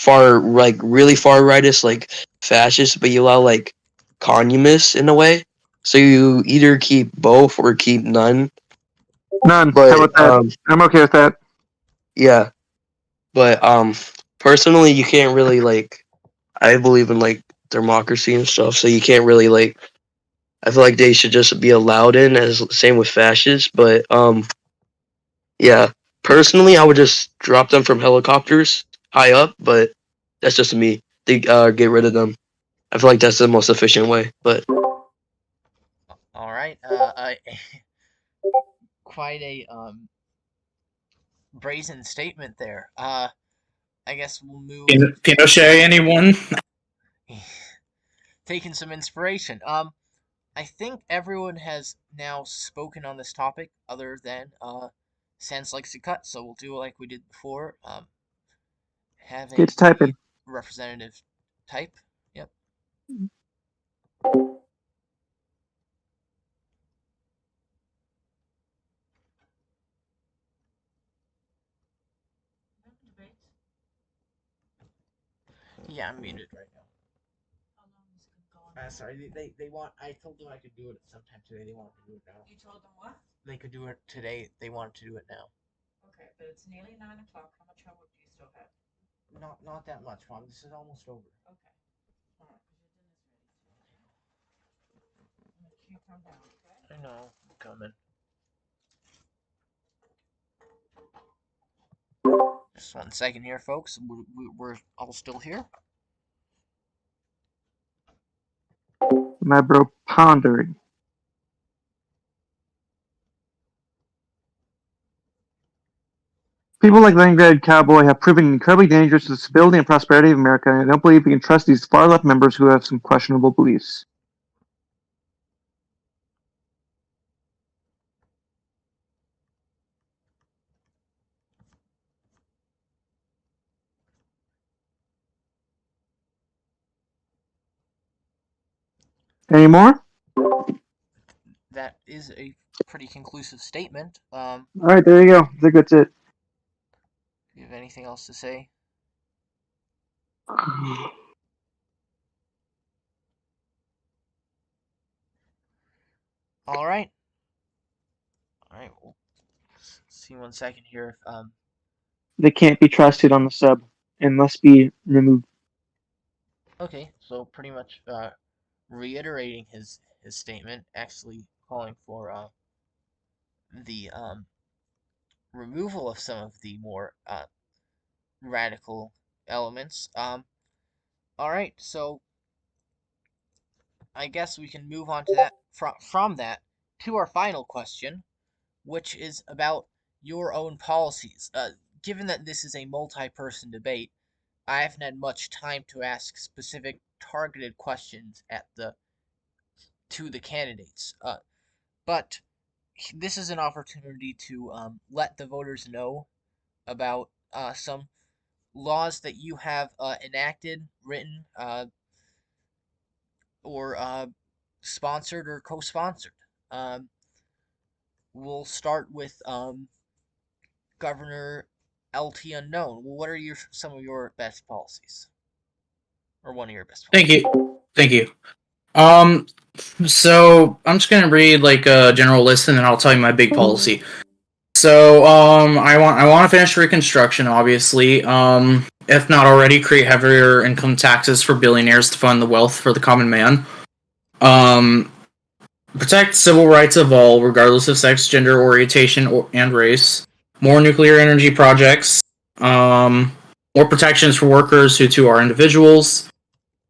far rightists like fascists, but you allow like communists in a way. So you either keep both or keep none. None. How But about that? I'm okay with that. yeah, but personally, you can't really like. I believe in like democracy and stuff, so you can't really like. I feel like they should just be allowed in, as same with fascists. But yeah, personally, I would just drop them from helicopters high up, but that's just me. They get rid of them. I feel like that's the most efficient way. But All right. Quite a brazen statement there. I guess we'll move. Pinochet, anyone? Taking some inspiration. I think everyone has now spoken on this topic, other than Sans likes to cut. So we'll do it like we did before. Having It's the typing. representative type. Yep. Yeah, I'm muted right now. Sorry, they want. I told them I could do it sometime today. They wanted to do it now. You told them what? They could do it today. They wanted to do it now. Okay, but it's nearly 9 o'clock. How much homework do you still have? Not that much, Mom. This is almost over. Okay. All right, because your dinner's ready. Make sure you come down, okay? I know. I'm coming. Just 1 second here, folks. We're all still here. My bro pondering. People like Leningrad Cowboy have proven incredibly dangerous to the stability and prosperity of America, and I don't believe we can trust these far left members who have some questionable beliefs. Any more? That is a pretty conclusive statement. Alright, there you go. I think that's it. Do you have anything else to say? All right. All right. We'll see 1 second here. If They can't be trusted on the sub and must be removed. Okay, so pretty much reiterating his statement, actually calling for the removal of some of the more radical elements. All right, so I guess we can move on to that from that to our final question, which is about your own policies. Given that this is a multi-person debate, I haven't had much time to ask specific targeted questions to the candidates. But this is an opportunity to let the voters know about some laws that you have enacted, written, or sponsored or co-sponsored. Um, we'll start with Governor LT Unknown. What are some of your best policies, or one of your best Thank policies? you. Thank you. So I'm just gonna read like a general list, and then I'll tell you my big policy. So, I want to finish Reconstruction, obviously. If not already, create heavier income taxes for billionaires to fund the wealth for the common man. Um, Protect civil rights of all, regardless of sex, gender, orientation, and race. More nuclear energy projects. More protections for workers who too are individuals.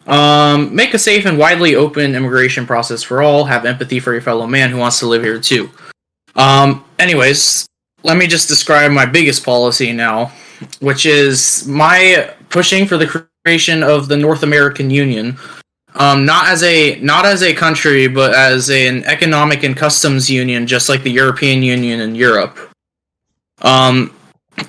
Make a safe and widely open immigration process for all. Have empathy for your fellow man who wants to live here too. Anyways, let me just describe my biggest policy now, which is my pushing for the creation of the North American Union. Not as a country, but as an economic and customs union, just like the European Union and Europe. Um,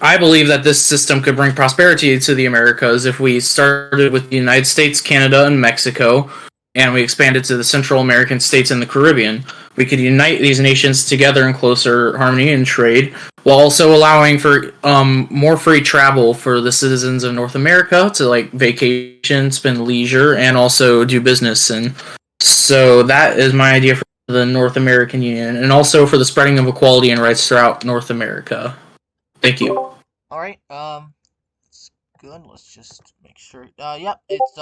I believe that this system could bring prosperity to the Americas if we started with the United States, Canada, and Mexico, and we expanded to the Central American states and the Caribbean. We could unite these nations together in closer harmony and trade, while also allowing for more free travel for the citizens of North America to like vacation, spend leisure, and also do business. And so that is my idea for the North American Union, and also for the spreading of equality and rights throughout North America. Thank you. All right. It's good. Let's just make sure. Yep. It's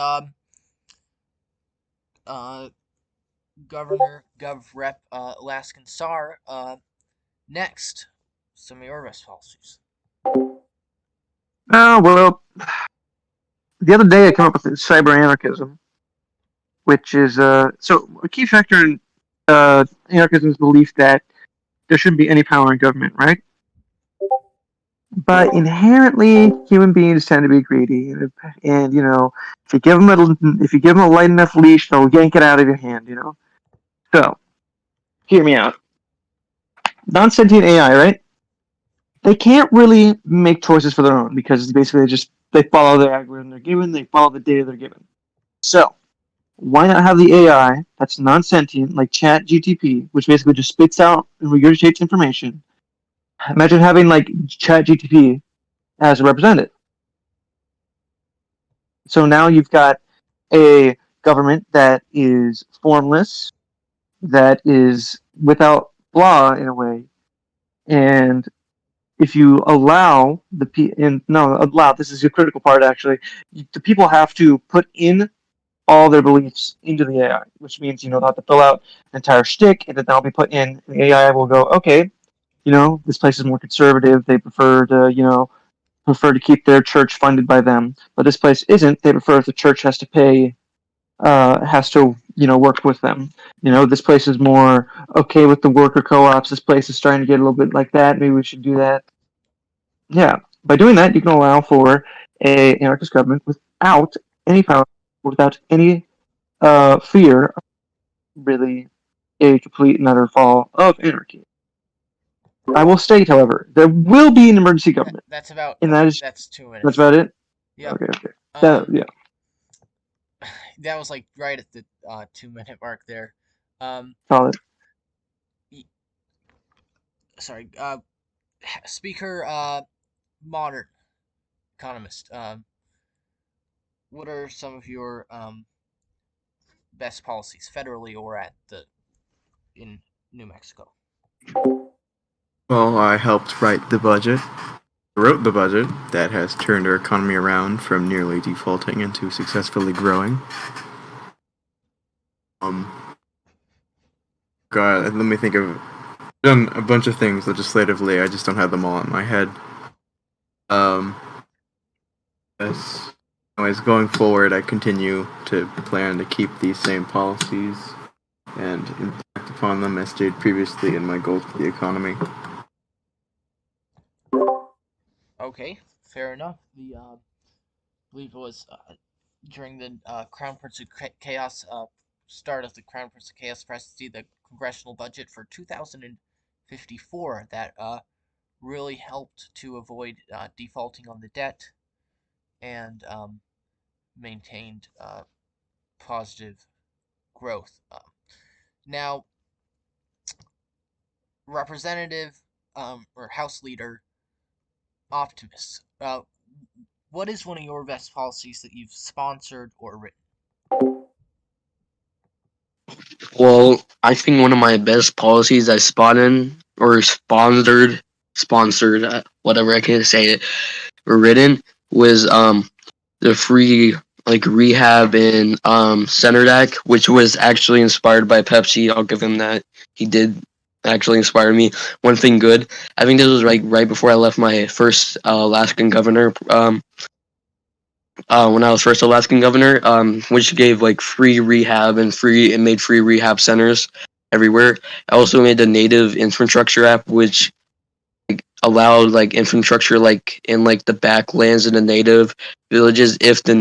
uh, Governor Gov Rep Alaskan Sar. Next, some of your best policies. Oh, well, the other day I came up with cyber anarchism, which is so a key factor in anarchism's belief that there shouldn't be any power in government, right? But inherently, human beings tend to be greedy, and you know, if you give them a light enough leash, they'll yank it out of your hand. You know. So, hear me out. Non-sentient AI, right? They can't really make choices for their own because basically they follow the algorithm they're given, they follow the data they're given. So, why not have the AI that's non-sentient, like Chat GTP, which basically just spits out and regurgitates information? Imagine having like Chat GTP as a representative. So now you've got a government that is formless, that is without flaw in a way, and if you allow this is a critical part actually. The people have to put in all their beliefs into the AI, which means they'll have to fill out an entire shtick, and then that'll be put in. And the AI will go, okay, this place is more conservative. They prefer to keep their church funded by them, but this place isn't. They prefer if the church has to pay, has to work with them. This place is more okay with the worker co-ops. This place is starting to get a little bit like that. Maybe we should do that. Yeah, by doing that, you can allow for a anarchist government without any power, without any fear of really a complete and utter fall of anarchy. I will state, however, there will be an emergency government. That's about. And That's 2 minutes. that's about it. Yeah. Okay. Yeah. That was like right at the 2 minute mark there. Solid. Sorry. Speaker. Modern economist. What are some of your best policies, federally or in New Mexico? Well, I helped write the budget, wrote the budget that has turned our economy around from nearly defaulting into successfully growing. God, let me think of. I've done a bunch of things legislatively. I just don't have them all in my head. Yes. Anyways, going forward, I continue to plan to keep these same policies and impact upon them as stated previously in my goals for the economy. Okay, fair enough. I believe it was during the Crown Prince of Chaos start of the Crown Prince of Chaos presidency, the congressional budget for 2054 that really helped to avoid defaulting on the debt and maintained positive growth. Now, Representative or House Leader Optimus, what is one of your best policies that you've sponsored or written? Well, I think one of my best policies I spotted or sponsored, whatever I can say it, or written was the free rehab in Center Deck, which was actually inspired by Pepsi. I'll give him that. He did actually inspire me. One thing good, I think this was right before I left my first Alaskan governor. When I was first Alaskan governor, which gave free rehab and made free rehab centers everywhere. I also made the native infrastructure app, which allowed infrastructure in the backlands in the native villages if the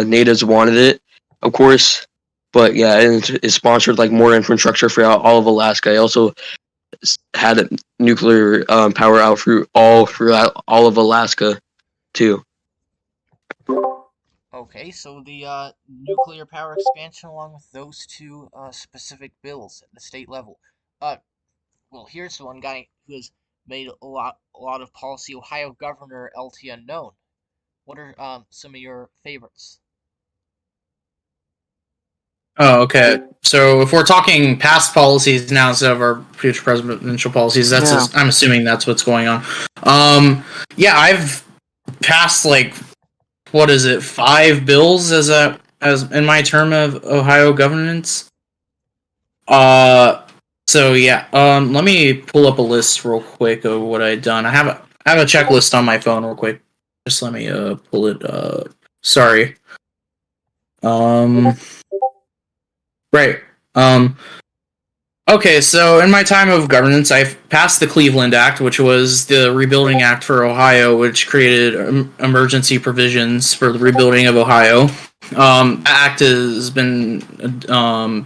natives wanted it, of course. But yeah, it sponsored more infrastructure for all of Alaska. I also had a nuclear power out throughout all of Alaska too. Okay, so the nuclear power expansion along with those two specific bills at the state level. Uh, well, here's one guy who has made a lot of policy. Ohio Governor LT Unknown. What are some of your favorites? Oh, okay. So if we're talking past policies now instead of our future presidential policies, Yeah. I'm assuming that's what's going on. Yeah, I've passed like what is it, 5 bills as in my term of Ohio governance. So yeah, let me pull up a list real quick of what I've done. I have a checklist on my phone real quick. Just let me pull it. Sorry. Um, right. Um, okay, so in my time of governance, I've passed the Cleveland Act, which was the Rebuilding Act for Ohio, which created emergency provisions for the rebuilding of Ohio. That act has been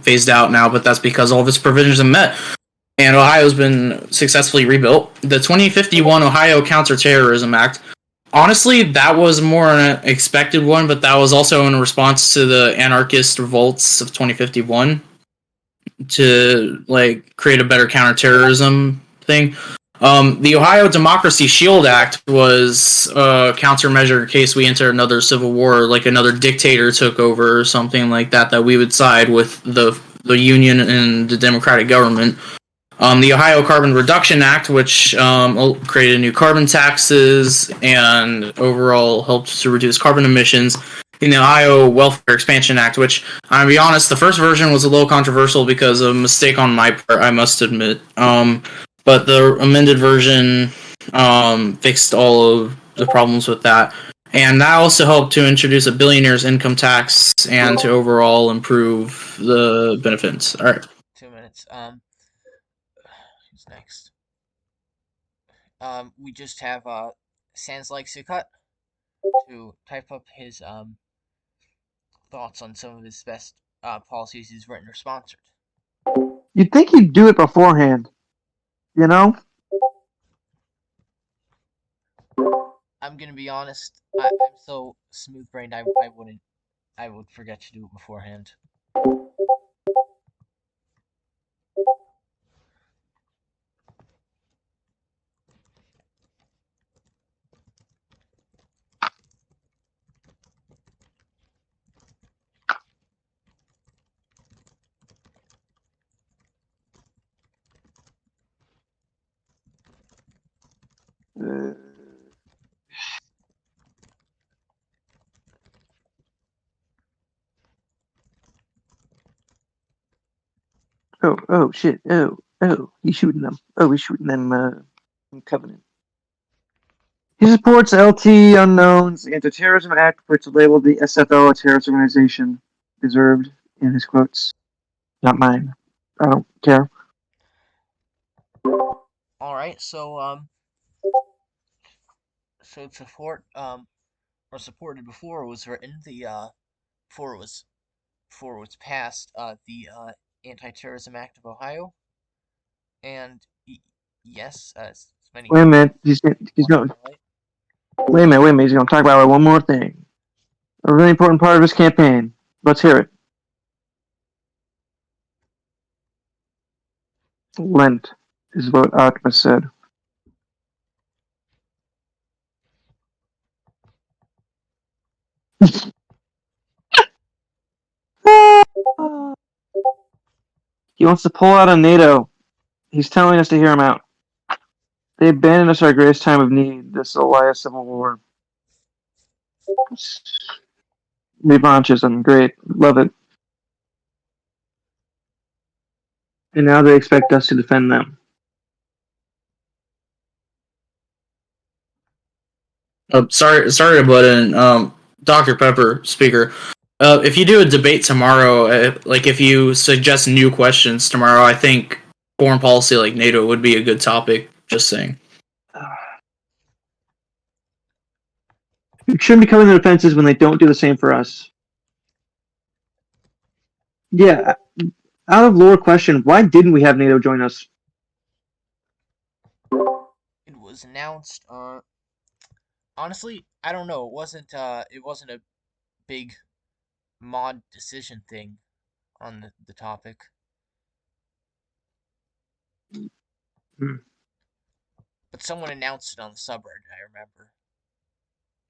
phased out now, but that's because all of its provisions have met, and Ohio's been successfully rebuilt. The 2051 Ohio Counterterrorism Act, honestly, that was more an expected one, but that was also in response to the anarchist revolts of 2051 to like create a better counterterrorism thing. The Ohio Democracy Shield Act was a countermeasure in case we enter another civil war, like another dictator took over or something like that, that we would side with the Union and the Democratic government. The Ohio Carbon Reduction Act, which created new carbon taxes and overall helped to reduce carbon emissions. In the Ohio Welfare Expansion Act, which, I'll be honest, the first version was a little controversial because of a mistake on my part, I must admit. But the amended version fixed all of the problems with that. And that also helped to introduce a billionaire's income tax and to overall improve the benefits. All right. 2 minutes. Who's next? We just have Sans like Sukkot to type up his thoughts on some of his best policies he's written or sponsored. You'd think he'd do it beforehand, you know? I'm gonna be honest. I'm so smooth brained. I wouldn't. I would forget to do it beforehand. Uh, oh, shit. Oh, he's shooting them. Oh, he's shooting them, from Covenant. He supports LT Unknown's Anti-Terrorism Act, which labeled the SFL a terrorist organization. Deserved in his quotes. Not mine. I don't care. All right. So support or supported before it was written before it was before it was passed the Anti-Terrorism Act of Ohio, and yes, as many Wait a minute. He's going. Wait a minute. He's going to talk about one more thing. A really important part of his campaign. Let's hear it. Lent is what Optimus said. He wants to pull out of NATO. He's telling us to hear him out. They abandoned us at our greatest time of need. This Elias Civil War. Revanchism. Great. Love it. And now they expect us to defend them. Sorry to butt in. Dr. Pepper, speaker. If you do a debate tomorrow, like if you suggest new questions tomorrow, I think foreign policy like NATO would be a good topic. Just saying. We shouldn't be covering the defenses when they don't do the same for us. Yeah, out of lore question, why didn't we have NATO join us? was announced. Honestly, I don't know. It wasn't a big mod decision thing on the topic. Hmm. But someone announced it on the subreddit, I remember.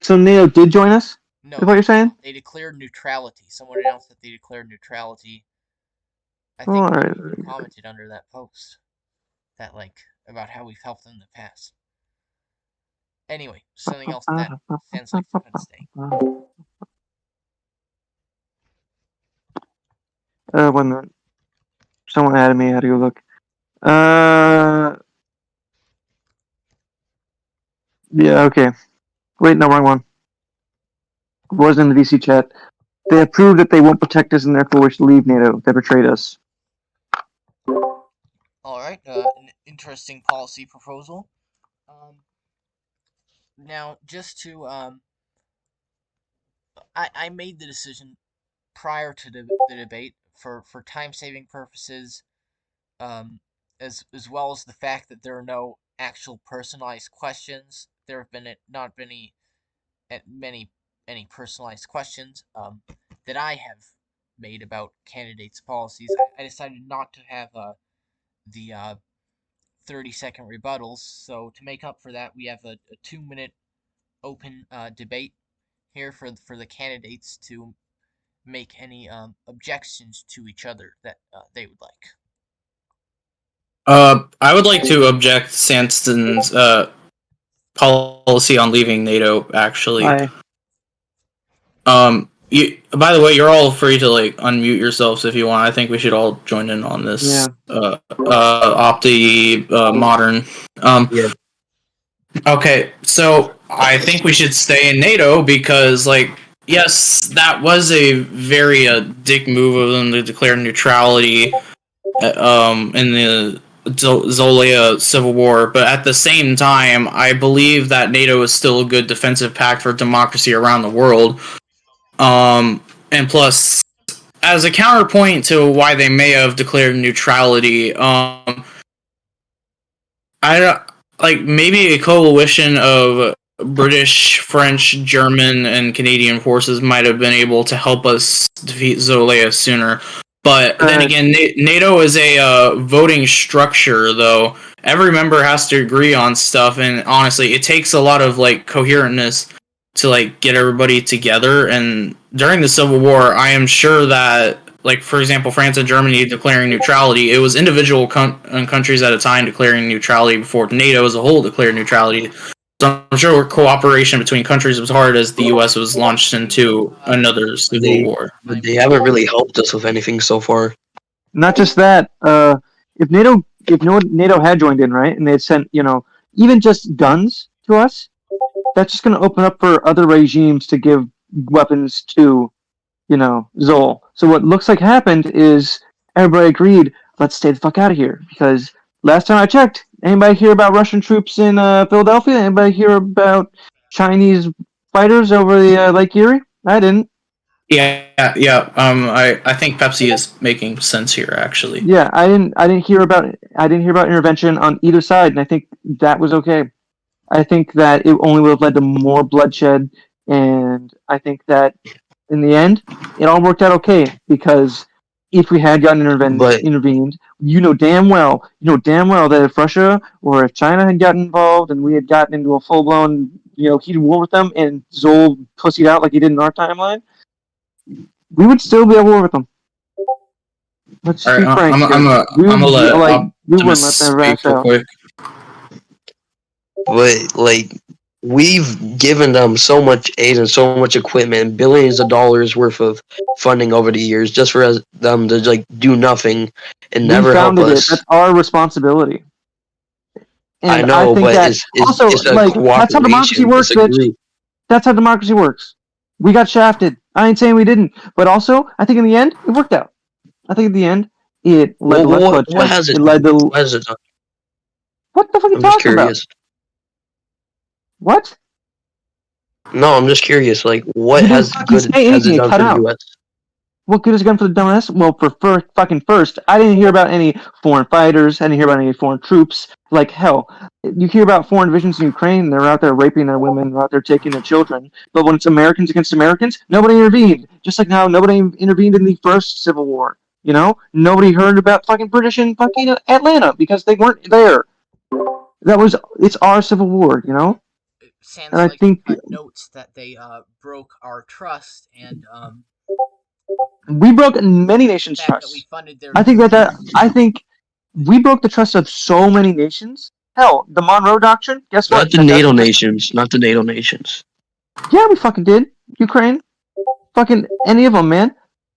So NATO did join us? No, Is what you're saying? they declared neutrality. Someone announced that they declared neutrality. I Oh, think all right. we commented under that post. That link about how we've helped in the past. Anyway, something else that sounds like Defense Day. One minute. Someone added me. I had to go look. Yeah, okay. Wait, no, wrong one. It was in the VC chat. They have proved that they won't protect us and therefore wish to leave NATO. They betrayed us. Alright, an interesting policy proposal. Now, just to, I made the decision prior to the debate for time-saving purposes, as well as the fact that there are no actual personalized questions. There have not been any personalized questions that I have made about candidates' policies. I decided not to have the 30-second rebuttals. So to make up for that, we have a 2-minute open debate here for the candidates to make any objections to each other that they would like. I would like to object Sanson's policy on leaving NATO. Actually, Hi. By the way, you're all free to like unmute yourselves if you want. I think we should all join in on this. Yeah. Opti modern. Yeah. Okay, so I think we should stay in NATO because, like, yes, that was a very dick move of them to declare neutrality in the Zolea Civil War, but at the same time, I believe that NATO is still a good defensive pact for democracy around the world. And plus, as a counterpoint to why they may have declared neutrality, I don't like maybe a coalition of British, French, German, and Canadian forces might have been able to help us defeat Zolea sooner. But then again, NATO is a voting structure, though. Every member has to agree on stuff, and honestly, it takes a lot of like coherentness to like get everybody together. And during the Civil War, I am sure that, like, for example, France and Germany declaring neutrality, it was individual countries at a time declaring neutrality before NATO as a whole declared neutrality. So I'm sure cooperation between countries was hard as the U.S. was launched into another civil war. But they haven't really helped us with anything so far. Not just that. If NATO had joined in, right, and they had sent, even just guns to us, that's just going to open up for other regimes to give weapons to, Zol. So what looks like happened is everybody agreed, let's stay the fuck out of here. Because last time I checked, anybody hear about Russian troops in Philadelphia? Anybody hear about Chinese fighters over the Lake Erie? I didn't. Yeah. I think Pepsi is making sense here, actually. Yeah, I didn't hear about intervention on either side, and I think that was okay. I think that it only would have led to more bloodshed, and I think that in the end, it all worked out okay because if we had gotten intervened, you know damn well that if Russia or if China had gotten involved and we had gotten into a full blown heated war with them and Zol pussied out like he did in our timeline, we would still be at war with them. Let's just be frank. We wouldn't let that rash out. Quick. But like, we've given them so much aid and so much equipment, billions of dollars worth of funding over the years, just for them to like do nothing and never help us. That's our responsibility. And I know, think but that it's a like that's how democracy works, bitch. That's how democracy works. We got shafted. I ain't saying we didn't, but also I think in the end it worked out. I think in the end it led to less bloodshed. What has it? What has it done? What the fuck are you talking about? What? No, I'm just curious. Like, what has it done for the U.S.? What good is a gun for the dumbass? Well, fucking first, I didn't hear about any foreign fighters. I didn't hear about any foreign troops. Like hell, you hear about foreign divisions in Ukraine. They're out there raping their women. They're out there taking their children. But when it's Americans against Americans, nobody intervened. Just like how nobody intervened in the first Civil War. You know, nobody heard about fucking British in fucking Atlanta because they weren't there. It's our Civil War. You know, Sans and I like think notes that they broke our trust and we broke many the nations' fact that we trust. funded their. I think we broke the trust of so many nations. Hell, the Monroe Doctrine. Guess Not what? the NATO nations. Not the NATO nations. Yeah, we fucking did. Ukraine, fucking any of them, man.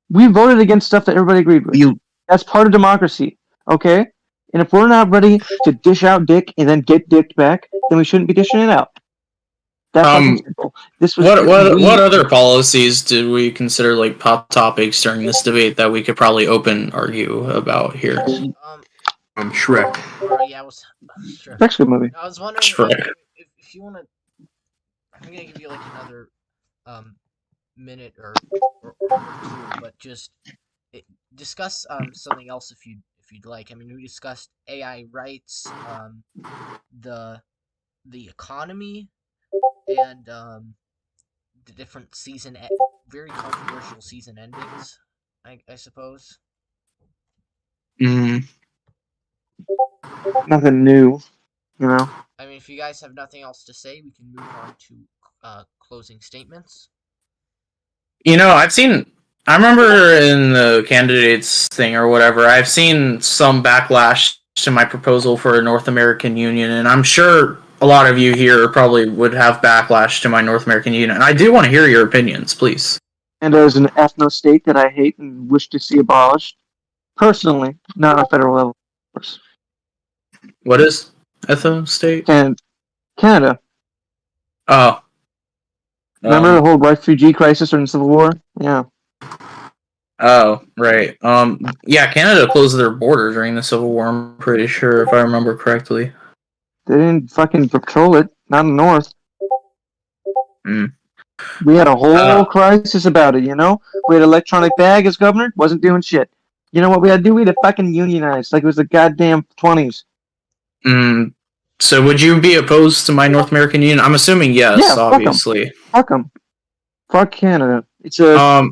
We voted against stuff that everybody agreed with. You That's part of democracy, okay? And if we're not ready to dish out dick and then get dicked back, then we shouldn't be dishing it out. That's fucking simple. This was what other policies did we consider like pop topics during this debate that we could probably open argue about here? Shrek. Or yeah, I was sure. That's a good movie. I was wondering Shrek. if you want to. I'm gonna give you like another minute or two, but just discuss something else if you'd like. I mean, we discussed AI rights, the economy, and the different very controversial season endings. I suppose. Nothing new, you know. I mean, if you guys have nothing else to say, we can move on to closing statements. You know, I remember in the candidates thing or whatever, I've seen some backlash to my proposal for a North American Union, and I'm sure a lot of you here probably would have backlash to my North American Union. And I do want to hear your opinions, please. And as an ethno-state that I hate and wish to see abolished, personally, not on a federal level, of course. What is ethno-state? Canada. Oh. Remember the whole refugee crisis during the Civil War? Yeah. Oh, right. Yeah, Canada closed their border during the Civil War, I'm pretty sure, if I remember correctly. They didn't fucking patrol it, not in the North. Mm. We had a whole crisis about it, you know? We had electronic bag as governor, wasn't doing shit. You know what we had to do? We had to fucking unionize, like it was the goddamn 20s. So would you be opposed to my North American Union? I'm assuming yes, Yeah, obviously. Fuck them. Fuck Canada. It's a I'm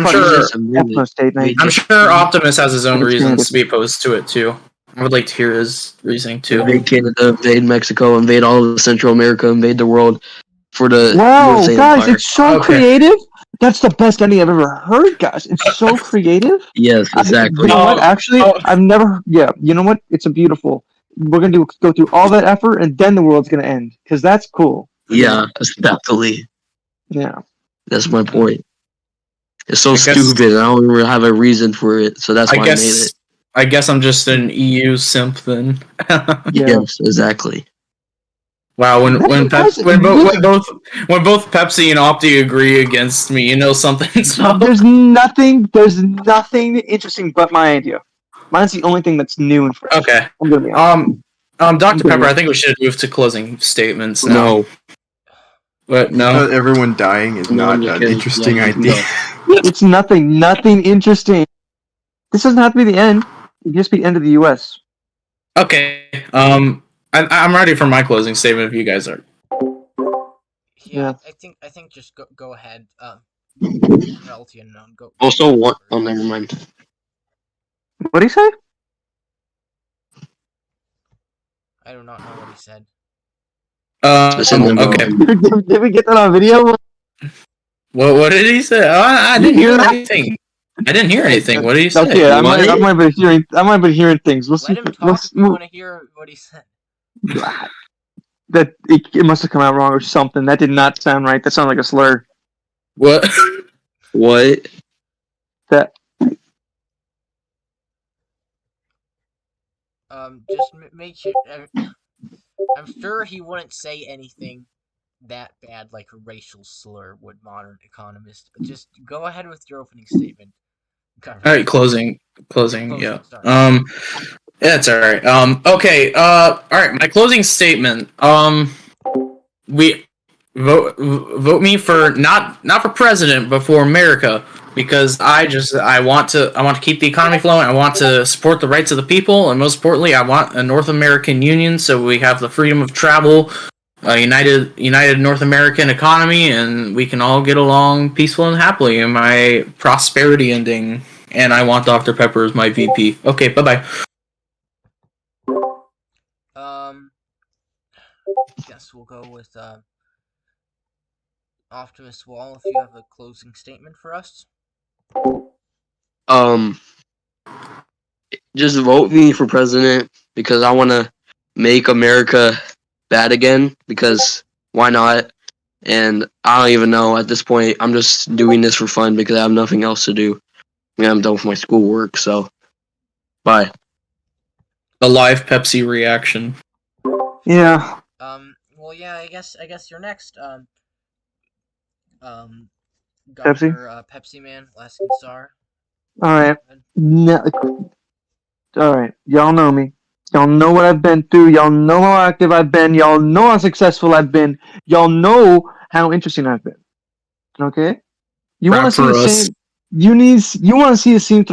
sure ethno-state. I'm sure Optimus has his own reasons to be opposed to it too. I would like to hear his reasoning too. Invade Canada, invade Mexico, invade all of Central America, invade the world for the Wow, USA guys, Empire. it's so creative. That's the best idea I've ever heard, guys. It's so creative. Yes, exactly. You know what? Actually, I've never. Yeah, you know what? It's a beautiful. We're gonna go through all that effort, and then the world's gonna end because that's cool. Yeah, exactly. Yeah, that's my point. It's so stupid. I don't even have a reason for it, so that's why I made it. I guess I'm just an EU simp then. Yes, exactly. Wow, when both Pepsi and Opti agree against me, you know something's up. There's nothing interesting but my idea. Mine's the only thing that's new and fresh. Okay. I'm gonna be Dr. Pepper, I think we should move to closing statements now. No. But no. Everyone dying is not an interesting idea. It's nothing interesting. This doesn't have to be the end. It can just be the end of the U.S. Okay. I'm ready for my closing statement if you guys are. Yeah. I think just go ahead. Relatively unknown. Go. Also, what? Oh, never mind. What did he say? I do not know what he said. Okay. Did we get that on video? What did he say? I didn't hear anything. I didn't hear anything. What did he say? Okay, I might be hearing things. Let him talk. I want to hear what he said. That it must have come out wrong or something. That did not sound right. That sounded like a slur. What? What? That. Just make sure. I'm sure he wouldn't say anything that bad like a racial slur would modern economist. But just go ahead with your opening statement. All right, closing. Yeah. Sorry. Yeah, it's all right. Okay. All right. My closing statement. We vote me for not for president, but for America. because I want to keep the economy flowing. I want to support the rights of the people, and most importantly, I want a North American Union so we have the freedom of travel, a united North American economy, and we can all get along peaceful and happily. And my prosperity ending, and I want Dr. Pepper as my VP. Okay, bye bye. Guess we'll go with Optimus Wall if you have a closing statement for us. Just vote me for president because I want to make America bad again. Because why not? And I don't even know at this point. I'm just doing this for fun because I have nothing else to do. I mean, I'm done with my schoolwork, so bye. A live Pepsi reaction. Yeah. Well, yeah, I guess you're next. Pepsi. Governor Pepsi Man, Alaskan Star. All right. No, all right. Y'all know me. Y'all know what I've been through. Y'all know how active I've been. Y'all know how successful I've been. Y'all know how interesting I've been. Okay. You want to see the same? You want to see the same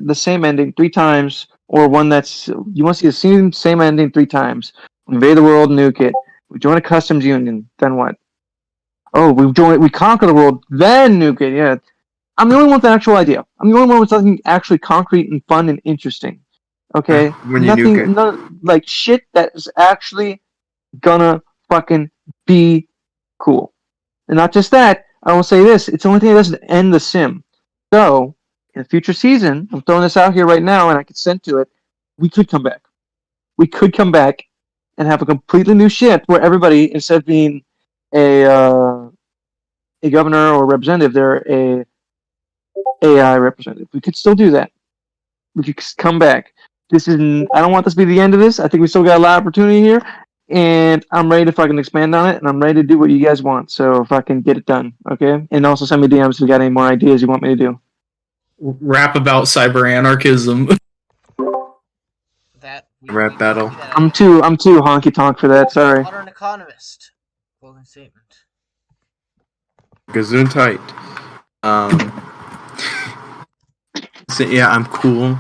the same ending 3 times, or one that's you want to see the same ending 3 times. Invade the world, nuke it. We join a customs union. Then what? Oh, we conquer the world, then nuke it. Yeah. I'm the only one with an actual idea. I'm the only one with something actually concrete and fun and interesting. Okay? When you nuke it. None, like shit that is actually gonna fucking be cool. And not just that, I will say this, it's the only thing that doesn't end the sim. So, in a future season, I'm throwing this out here right now and I consent to it, we could come back. We could come back and have a completely new ship where everybody, instead of being a governor or representative, they're a AI representative. We could still do that. We could come back. I don't want this to be the end of this. I think we still got a lot of opportunity here, and I'm ready to fucking expand on it, and I'm ready to do what you guys want. So if I can get it done, okay? And also send me DMs if you got any more ideas you want me to do. Rap about cyber anarchism. Rap battle. I'm too honky tonk for that. Sorry. Modern Economist. Closing statement. Gesundheit. So yeah, I'm cool.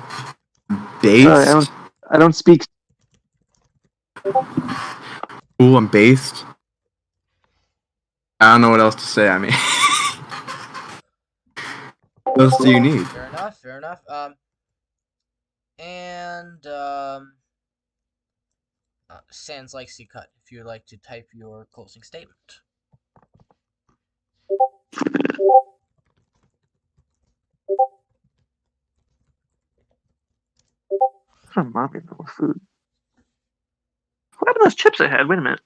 Based. Sorry, I don't speak. Cool, I'm based. I don't know what else to say. I mean, what else do you need? Fair enough. Sans likes you cut if you'd like to type your closing statement. I'm mopping for food. What happened to those chips I had? Wait a minute.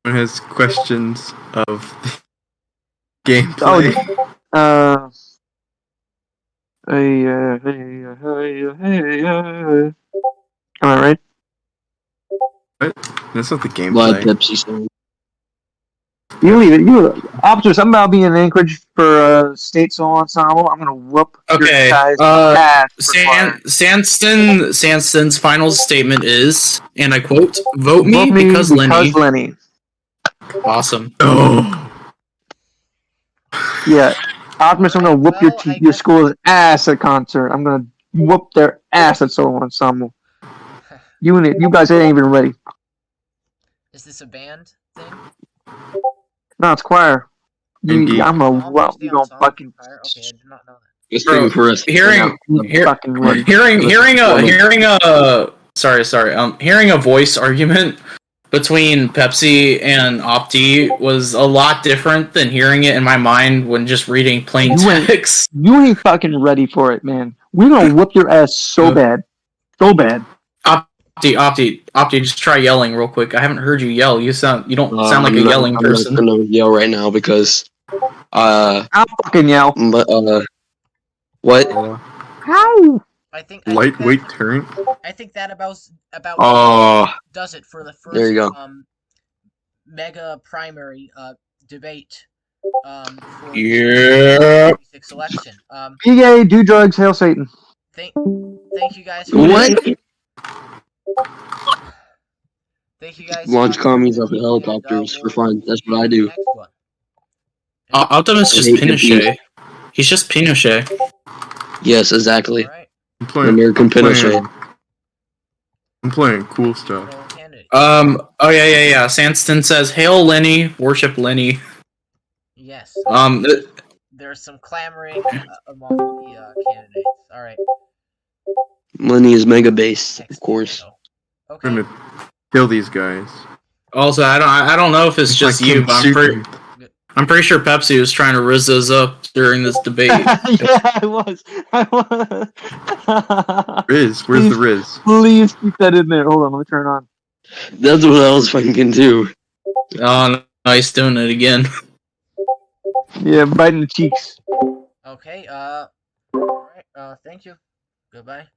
One has questions of gameplay. Am I right? What? That's not the Live gameplay. Pepsi song. You leave it. Optus, I'm about being in Anchorage for state solo ensemble. I'm gonna whoop your guys' ass. Sanston's final statement is, and I quote, "Vote me because Lenny." Awesome. Oh. Yeah, Optimus, I'm gonna whoop your school's ass at concert. I'm gonna whoop their ass at solo ensemble. You guys ain't even ready. Is this a band thing? No, it's choir. I'm gonna you gonna fucking. Okay, I did not know that. It's speaking for us. Hearing a voice argument between Pepsi and Opti was a lot different than hearing it in my mind when just reading plain text. You ain't fucking ready for it, man. We're gonna whoop your ass so bad. So bad. Opti, just try yelling real quick. I haven't heard you yell. You don't sound like a yelling person. I'm not gonna yell right now because I'll fucking yell. But what? How? Lightweight turret. I think that about does it for the first there you go. mega primary debate for the 2026 election. Be gay, do drugs, hail Satan. Thank you guys for what? Thank you guys. Launch For commies off of listening, and helicopters for we'll fun. That's see what you I in the do. next one. Optimus I just hate hippies. Pinochet. He's just Pinochet. Yes, exactly. All right. I'm playing. American Pinochet. I'm playing cool stuff. So, candidate. Oh yeah. Sanston says, "Hail Lenny, worship Lenny." Yes. Th- There's some clamoring among the candidates. All right. Money is mega based, of Next course. video. I'm Okay. gonna kill these guys. Also, I don't know if it's If I just you, can but shoot I'm pretty sure Pepsi was trying to rizz us up during this debate. Yeah, I was. Riz, where's the Riz? Please keep that in there. Hold on, let me turn it on. That's what I was thinking too. Oh, no, he's doing it again. Yeah, biting the cheeks. Okay. All right. Thank you. Goodbye.